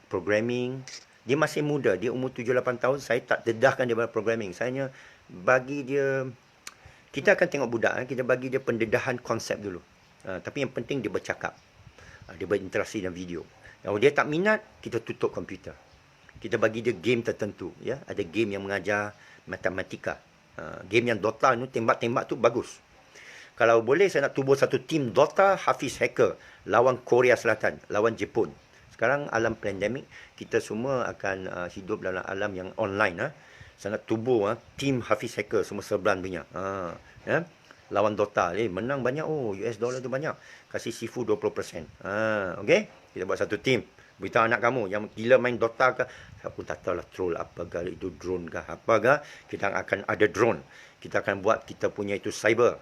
[SPEAKER 1] programming. Dia masih muda, dia umur 7-8 tahun. Saya tak dedahkan dia buat programming. Saya hanya bagi dia, kita akan tengok budak, kita bagi dia pendedahan konsep dulu. Tapi yang penting dia bercakap. Dia berinteraksi dalam video. Kalau dia tak minat, kita tutup komputer. Kita bagi dia game tertentu. Ya, ada game yang mengajar matematika. Game yang Dota tu, tembak-tembak tu bagus. Kalau boleh, saya nak tubuh satu tim Dota Hafiz Hacker lawan Korea Selatan, lawan Jepun. Sekarang alam pandemik, kita semua akan hidup dalam alam yang online. Saya nak tubuh tim Hafiz Hacker, semua serban punya. Ya? Lawan Dota. Menang banyak. US dollar tu banyak. Kasih Sifu 20%. Okay? Kita buat satu tim. Beritahu anak kamu yang gila main Dota ke. Aku tak tahu lah troll apa ke. Itu drone ke apa ke. Kita akan ada drone. Kita akan buat kita punya itu cyber.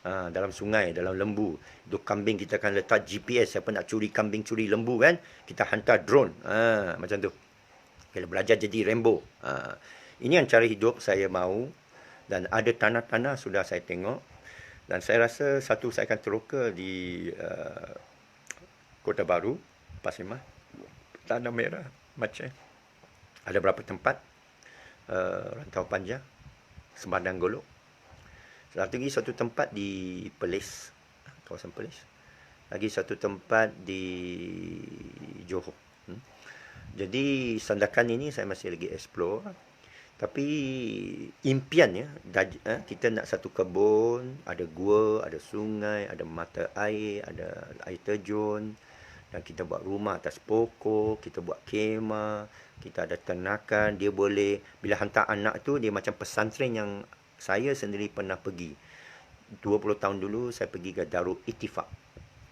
[SPEAKER 1] Dalam sungai, dalam lembu. Itu kambing kita akan letak GPS. Siapa nak curi kambing, curi lembu kan. Kita hantar drone. Macam tu. Kita belajar jadi Rambo. Ini yang cara hidup saya mahu. Dan ada tanah-tanah sudah saya tengok. Dan saya rasa satu saya akan teroka di Kota Baru, Pasimah, Tanah Merah, Macam. Ada berapa tempat, Rantau Panjang, Sembadang Golok. Satu tempat di Perlis, kawasan Perlis. Lagi satu tempat di Johor. Jadi sandakan ini saya masih lagi explore. Tapi impiannya, kita nak satu kebun, ada gua, ada sungai, ada mata air, ada air terjun. Dan kita buat rumah atas pokok, kita buat kemah, kita ada ternakan. Dia boleh, bila hantar anak tu, dia macam pesantren yang saya sendiri pernah pergi. 20 tahun dulu saya pergi ke Darul Ittifaq.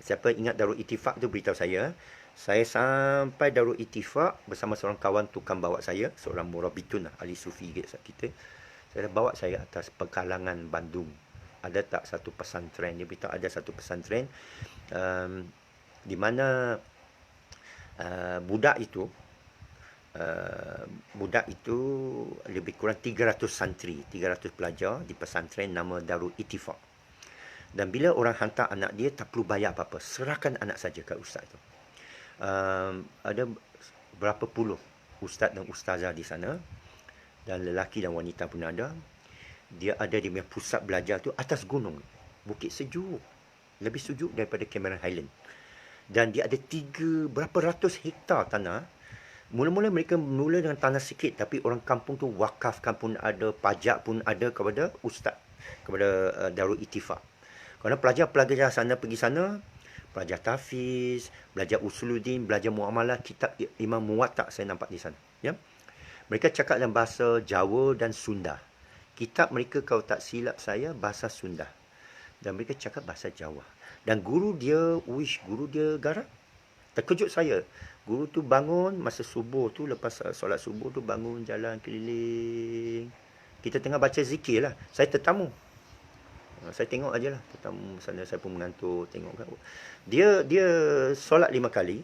[SPEAKER 1] Siapa ingat Darul Ittifaq tu beritahu saya. Saya sampai Darul Ittifaq bersama seorang kawan tukang bawa saya, seorang murabitun ahli sufi kita. Saya bawa saya atas pekalangan Bandung. Ada tak satu pesantren? Dia beritahu ada satu pesantren di mana budak itu lebih kurang 300 santri, 300 pelajar di pesantren nama Darul Ittifaq. Dan bila orang hantar anak dia, tak perlu bayar apa-apa. Serahkan anak saja ke ustaz itu. Ada berapa puluh ustaz dan ustazah di sana. Dan lelaki dan wanita pun ada. Dia ada di pusat belajar tu atas gunung. Bukit sejuk. Lebih sejuk daripada Cameron Highland. Dan dia ada berapa ratus hektar tanah. Mula-mula mereka mula dengan tanah sikit. Tapi orang kampung tu wakafkan pun ada. Pajak pun ada kepada ustaz. Kepada Darul Ittifaq. Kerana pelajar-pelajar sana pergi sana. Belajar tahfiz, belajar usuluddin, belajar muamalah, kitab Imam Muwatta saya nampak di sana. Ya? Mereka cakap dalam bahasa Jawa dan Sunda. Kitab mereka kalau tak silap saya bahasa Sunda. Dan mereka cakap bahasa Jawa. Dan guru dia garang. Terkejut saya. Guru tu bangun masa subuh tu, lepas solat subuh tu bangun jalan keliling. Kita tengah baca zikir lah. Saya tetamu. Saya tengok aja lah. Tetamu sana, saya pun mengantuk tengok kan. Dia solat 5 kali.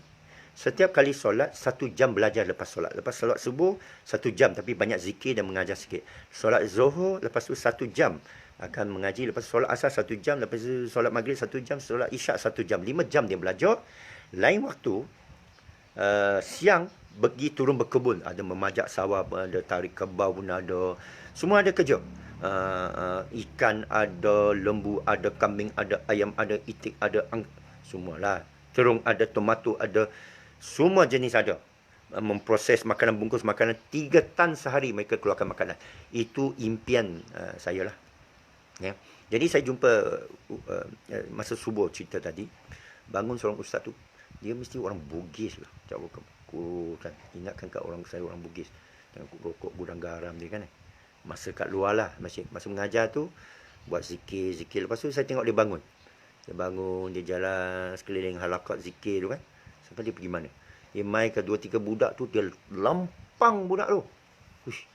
[SPEAKER 1] Setiap kali solat 1 jam belajar lepas solat. Lepas solat subuh 1 jam, tapi banyak zikir dan mengajar sikit. Solat zuhur lepas tu 1 jam akan mengaji. Lepas solat asar 1 jam. Lepas tu solat maghrib 1 jam. Solat isyak 1 jam. 5 jam dia belajar. Lain waktu siang pergi turun berkebun. Ada memajak sawah, ada tarik kebau pun ada. Semua ada kerja. Ikan ada, lembu ada, kambing ada, ayam ada, itik ada, semualah. Terung ada, tomato ada, semua jenis ada. Memproses makanan, bungkus makanan 3 tan sehari mereka keluarkan makanan. Itu impian saya lah. Ya. Jadi saya jumpa masa subuh cerita tadi, bangun seorang ustaz tu, dia mesti orang Bugis lah. Jawab aku kan, ingatkan kat orang saya orang Bugis. Jangan rokok gudang garam dia kan. Masa kat luar lah, masa mengajar tu, buat zikir. Lepas tu saya tengok dia bangun. Dia bangun, dia jalan sekeliling halakat zikir tu kan. Sampai dia pergi mana. Dia mai ke 2-3 budak tu, dia lampang budak tu. Uish.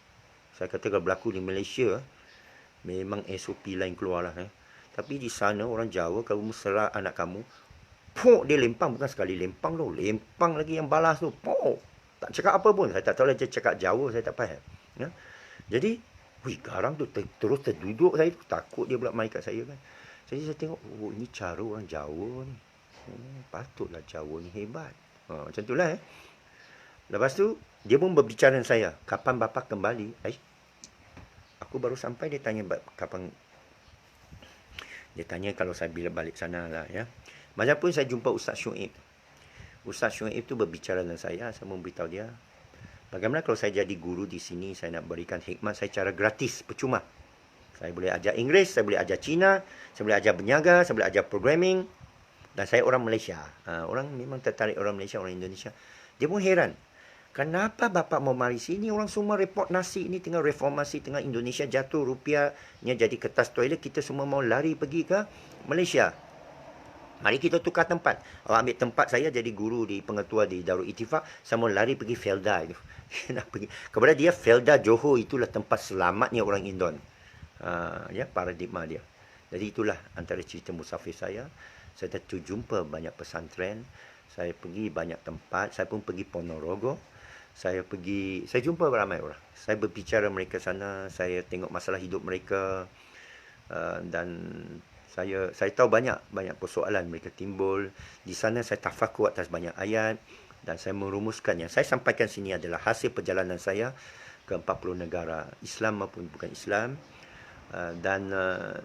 [SPEAKER 1] Saya kata kalau berlaku di Malaysia, memang SOP lain keluar lah. Tapi di sana orang Jawa, kalau mesra anak kamu, pok dia lempang. Bukan sekali lempang tu, lempang lagi yang balas tu. Pok. Tak cakap apa pun. Saya tak tahu lah dia cakap Jawa, saya tak faham. Ya? Jadi, garang tu terus terduduk saya tu. Takut dia pula main kat saya kan. Jadi saya tengok, oh ini cara orang Jawa ni. Patutlah Jawa ni hebat. Macam tu lah. Lepas tu, dia pun berbicara dengan saya. Kapan bapa kembali? Aku baru sampai, dia tanya kapan. Dia tanya kalau saya bila balik sana lah ya. Macam pun saya jumpa Ustaz Syuib. Ustaz Syuib tu berbicara dengan saya memberitahu dia, bagaimana kalau saya jadi guru di sini, saya nak berikan hikmat saya secara gratis, percuma. Saya boleh ajar Inggeris, saya boleh ajar Cina, saya boleh ajar berniaga, saya boleh ajar programming. Dan saya orang Malaysia. Orang memang tertarik, orang Malaysia, orang Indonesia. Dia pun heran. Kenapa bapak mau mari sini? Orang semua report nasi ini tengah reformasi, tengah Indonesia jatuh, rupiahnya jadi kertas toilet. Kita semua mau lari pergi ke Malaysia. Mari kita tukar tempat. Awak ambil tempat saya jadi guru di pengetua di Darul Ittifaq. Saya mau lari pergi Felda itu. Kepada dia, Felda Johor itulah tempat selamatnya orang Indon. Ya, paradigma dia. Jadi itulah antara cerita musafir saya. Saya terjumpa banyak pesantren. Saya pergi banyak tempat. Saya pun pergi Ponorogo. Saya jumpa ramai orang. Saya berbicara mereka sana. Saya tengok masalah hidup mereka. Dan saya tahu banyak persoalan mereka timbul. Di sana saya tafakur atas banyak ayat. Dan saya merumuskan. Yang saya sampaikan sini adalah hasil perjalanan saya ke 40 negara. Islam maupun bukan Islam. Dan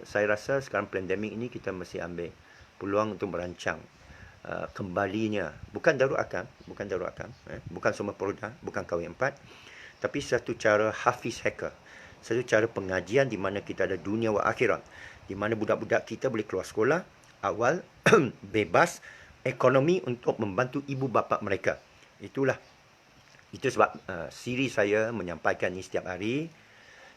[SPEAKER 1] saya rasa sekarang pandemik ini kita mesti ambil peluang untuk merancang kembalinya. Bukan Darul Akam. Bukan Sumber Peroda. Bukan Kahwin 4. Tapi satu cara Hafiz Hacker. Satu cara pengajian di mana kita ada dunia wa akhirat. Di mana budak-budak kita boleh keluar sekolah awal bebas ekonomi untuk membantu ibu bapa mereka. Itu sebab siri saya menyampaikan ini setiap hari.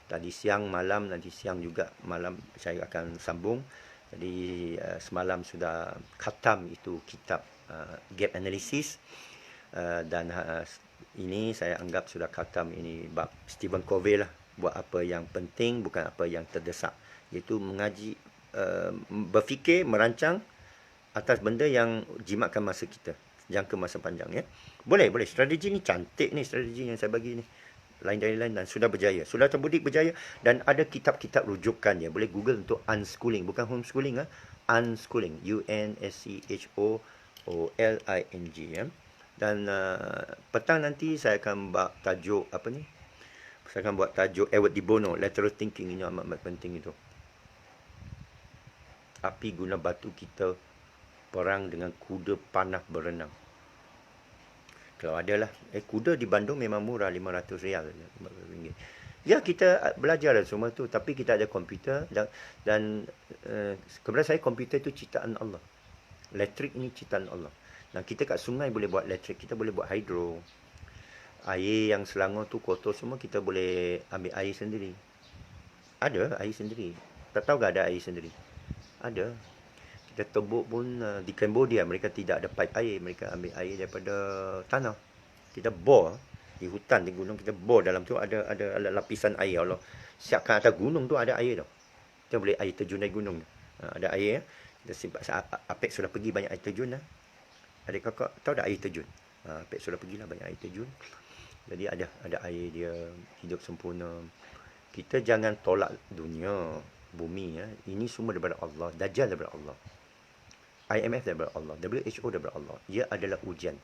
[SPEAKER 1] Tadi siang, malam, nanti siang juga malam saya akan sambung. Jadi semalam sudah khatam itu kitab gap analysis. Dan ini saya anggap sudah khatam ini bab Stephen Covey lah. Buat apa yang penting, bukan apa yang terdesak. Iaitu mengaji, berfikir, merancang atas benda yang jimatkan masa kita. Jangka masa panjang ya. Boleh. Strategi ni cantik ni, strategi yang saya bagi ni. Lain dari lain dan sudah berjaya. Sudah terbudik berjaya. Dan ada kitab-kitab rujukan dia. Boleh Google untuk unschooling. Bukan homeschooling. Unschooling. UNSCHOOLING ya. Dan petang nanti saya akan buat tajuk apa ni? Saya akan buat tajuk Edward de Bono, lateral thinking. Ini amat penting itu. Api guna batu kita perang dengan kuda panah berenang. Kalau ada lah. Kuda di Bandung memang murah, RM500. Ya, kita belajar lah semua tu. Tapi kita ada komputer. Dan kepada saya, komputer itu ciptaan Allah. Elektrik ini ciptaan Allah. Nah, kita kat sungai boleh buat elektrik. Kita boleh buat hidro. Air yang Selangor tu kotor semua, kita boleh ambil air sendiri. Ada air sendiri. Tak tahu tak ada air sendiri? Ada. Kita tebuk pun di Cambodia mereka tidak ada pipe air, mereka ambil air daripada tanah. Kita bor di hutan di gunung, kita bor dalam tu ada lapisan air. Allah siapkan atas gunung tu ada air tau. Kita boleh air terjun dari gunung. Ada air. Kita simpan. Apek sudah pergi banyak air terjun lah. Adik kakak tahu tak air terjun? Apek sudah pergilah banyak air terjun. Jadi ada air dia hidup sempurna. Kita jangan tolak dunia, bumi ya. Ini semua daripada Allah. Dajjal daripada Allah. IMF daripada Allah. WHO daripada Allah. Ia adalah ujian.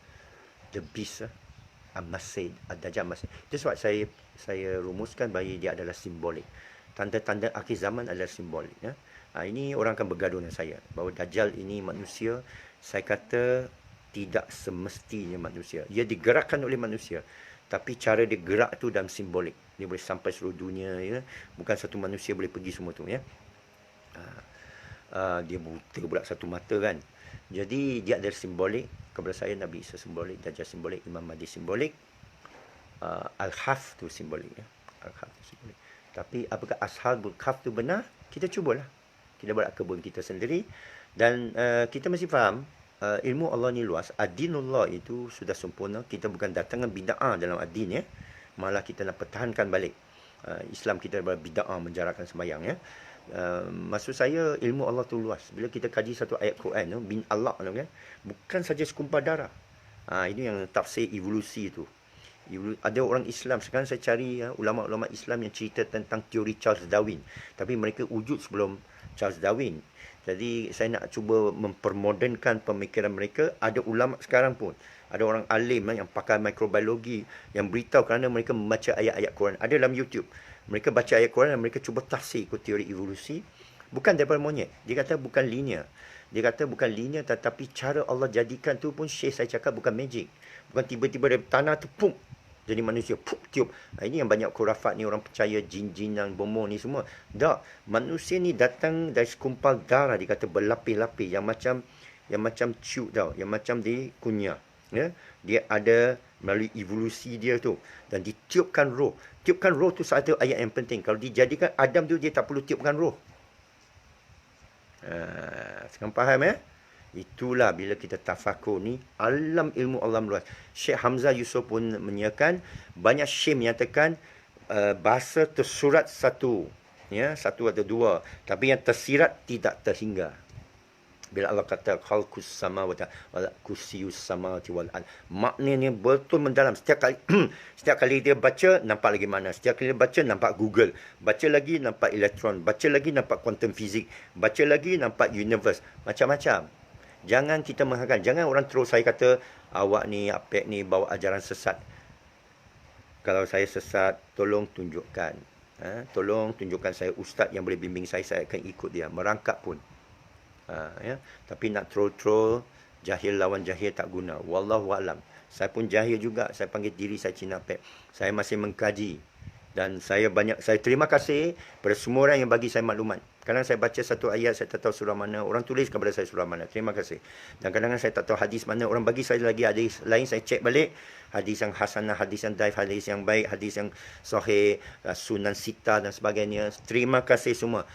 [SPEAKER 1] The beast, Al-Masih, Ad-Dajjal Masih. Itu sebab saya rumuskan bahawa dia adalah simbolik. Tanda-tanda akhir zaman adalah simbolik. Ya. Ini orang akan bergaduh dengan saya. Bahawa Dajjal ini manusia. Saya kata tidak semestinya manusia. Ia digerakkan oleh manusia. Tapi cara dia gerak tu dalam simbolik. Dia boleh sampai seluruh dunia. Ya. Bukan satu manusia boleh pergi semua tu. Ya. Dia buta pula satu mata kan. Jadi dia ada simbolik. Kepada saya Nabi Isa simbolik, Dajjal simbolik, Imam Mahdi simbolik, Al-Kahf tu simbolik ya. Al-Kahf tu simbolik. Tapi apakah Ashabul Kahf tu benar? Kita cubalah. Kita buat kebun kita sendiri dan kita mesti faham ilmu Allah ni luas. Ad-dinullah itu sudah sempurna. Kita bukan datangkan bid'ah dalam ad-din ya. Malah kita nak pertahankan balik. Islam kita daripada bid'ah menjarakkan sembahyang ya. Maksud saya ilmu Allah tu luas. Bila kita kaji satu ayat Quran tu bin Allah tu kan, bukan saja sekumpal darah. Ini yang tafsir evolusi tu. Ada orang Islam sekarang saya cari ulama-ulama Islam yang cerita tentang teori Charles Darwin, tapi mereka wujud sebelum Charles Darwin. Jadi saya nak cuba mempermodernkan pemikiran mereka. Ada ulama sekarang pun, ada orang alim yang pakar mikrobiologi yang beritahu kerana mereka membaca ayat-ayat Quran. Ada dalam YouTube. Mereka baca ayat Quran dan mereka cuba tafsir ikut teori evolusi. Bukan daripada monyet. Dia kata bukan linear. Dia kata bukan linear tetapi cara Allah jadikan tu pun Syekh saya cakap bukan magic. Bukan tiba-tiba dari tanah tu pum jadi manusia pum tiup. Ini yang banyak khurafat ni orang percaya jin-jin dan bomo ni semua. Tak. Manusia ni datang dari sekumpal darah dia kata berlapis-lapis yang macam ciuk tau, yang macam dikunyah. Ya, dia ada melalui evolusi dia tu dan ditiupkan roh. Tiupkan roh tu satu ayat yang penting. Kalau dijadikan Adam tu dia tak perlu tiupkan roh. Sekarang faham ya? Itulah bila kita tafakur ni alam ilmu Allah meluas. Syekh Hamzah Yusof pun menyiarkan banyak syekh menyatakan bahasa tersurat satu atau dua, tapi yang tersirat tidak terhingga. Bila Allah kata khalqus samawati wal kursiyus samawati wal ard, maknanya betul mendalam. Setiap kali dia baca nampak lagi mana, setiap kali dia baca nampak Google, baca lagi nampak elektron, baca lagi nampak quantum fizik, baca lagi nampak universe, macam-macam. Jangan kita mengharapkan, jangan orang terus saya kata awak ni apek ni bawa ajaran sesat. Kalau saya sesat, tolong tunjukkan. Tolong tunjukkan saya ustaz yang boleh bimbing saya akan ikut dia, merangkap pun. Tapi nak troll-troll, jahil lawan jahil tak guna. Wallahu alam. Saya pun jahil juga. Saya panggil diri saya Cina Pek. Saya masih mengkaji. Dan saya terima kasih pada semua orang yang bagi saya maklumat. Kadang saya baca satu ayat, saya tak tahu surah mana. Orang tulis kepada saya surah mana. Terima kasih. Dan kadang-kadang saya tak tahu hadis mana. Orang bagi saya lagi hadis lain, saya cek balik. Hadis yang hasanah, hadis yang daif, hadis yang baik, hadis yang sahih, sunan sita dan sebagainya. Terima kasih semua.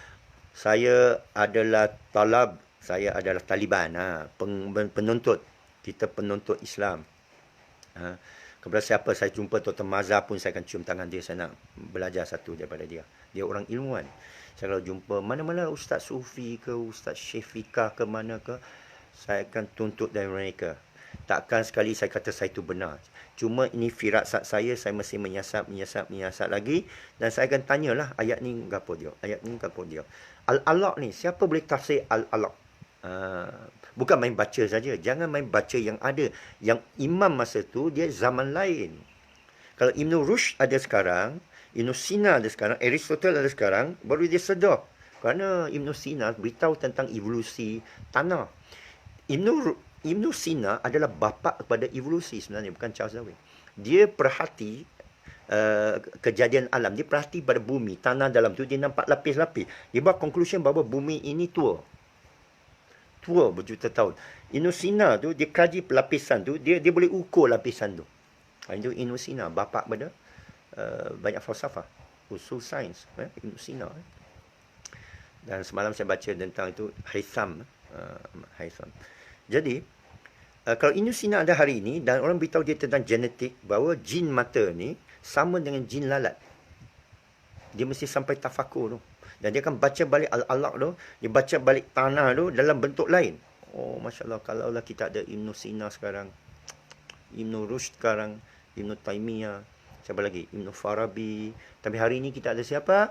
[SPEAKER 1] Saya adalah Taliban, penuntut. Kita penuntut Islam. Kepada siapa saya jumpa Tuan Mazhar pun saya akan cium tangan dia, saya nak belajar satu daripada dia. Dia orang ilmuwan. Saya kalau jumpa mana-mana Ustaz Sufi ke, Ustaz Syefikah ke mana ke, saya akan tuntut dari mereka. Takkan sekali saya kata saya itu benar. Cuma ini firasat saya mesti menyiasat lagi. Dan saya akan tanyalah ayat ni gapo dia. Ayat ni gapo dia. Al-Alaq ni, siapa boleh tafsir Al-Alaq? Bukan main baca saja. Jangan main baca yang ada. Yang imam masa tu, dia zaman lain. Kalau Ibn Rushd ada sekarang, Ibn Sina ada sekarang, Aristotle ada sekarang, baru dia sedar. Kerana Ibn Sina beritahu tentang evolusi tanah. Ibn Sina adalah bapa kepada evolusi sebenarnya, bukan Charles Darwin. Dia perhati kejadian alam. Dia perhati pada bumi, tanah dalam tu, dia nampak lapis-lapis. Dia buat conclusion bahawa bumi ini tua berjuta tahun. Ibn Sina tu, dia kaji lapisan tu, dia boleh ukur lapisan tu. Itu Ibn Sina, bapa kepada banyak falsafah, usul sains, Ibn Sina. Dan semalam saya baca tentang itu Haytham, Haitham. Jadi, kalau Ibn Sina ada hari ini dan orang beritahu dia tentang genetik, bahawa jin mata ni sama dengan jin lalat. Dia mesti sampai tafakur tu. Dan dia akan baca balik al-alaq tu, dia baca balik tanah tu dalam bentuk lain. Oh, Masya Allah, kalaulah kita ada Ibn Sina sekarang, Ibn Rushd sekarang, Ibn Taymiyah, siapa lagi? Ibn Farabi. Tapi hari ini kita ada siapa?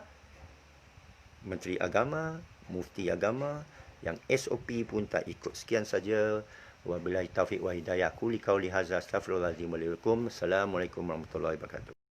[SPEAKER 1] Menteri Agama, Mufti Agama, yang SOP pun tak ikut. Sekian saja. Wabillahi taufiq wa hidayah. Quli qauli hadza astaghfirullahaladzim wa lakum. Assalamualaikum warahmatullahi wabarakatuh.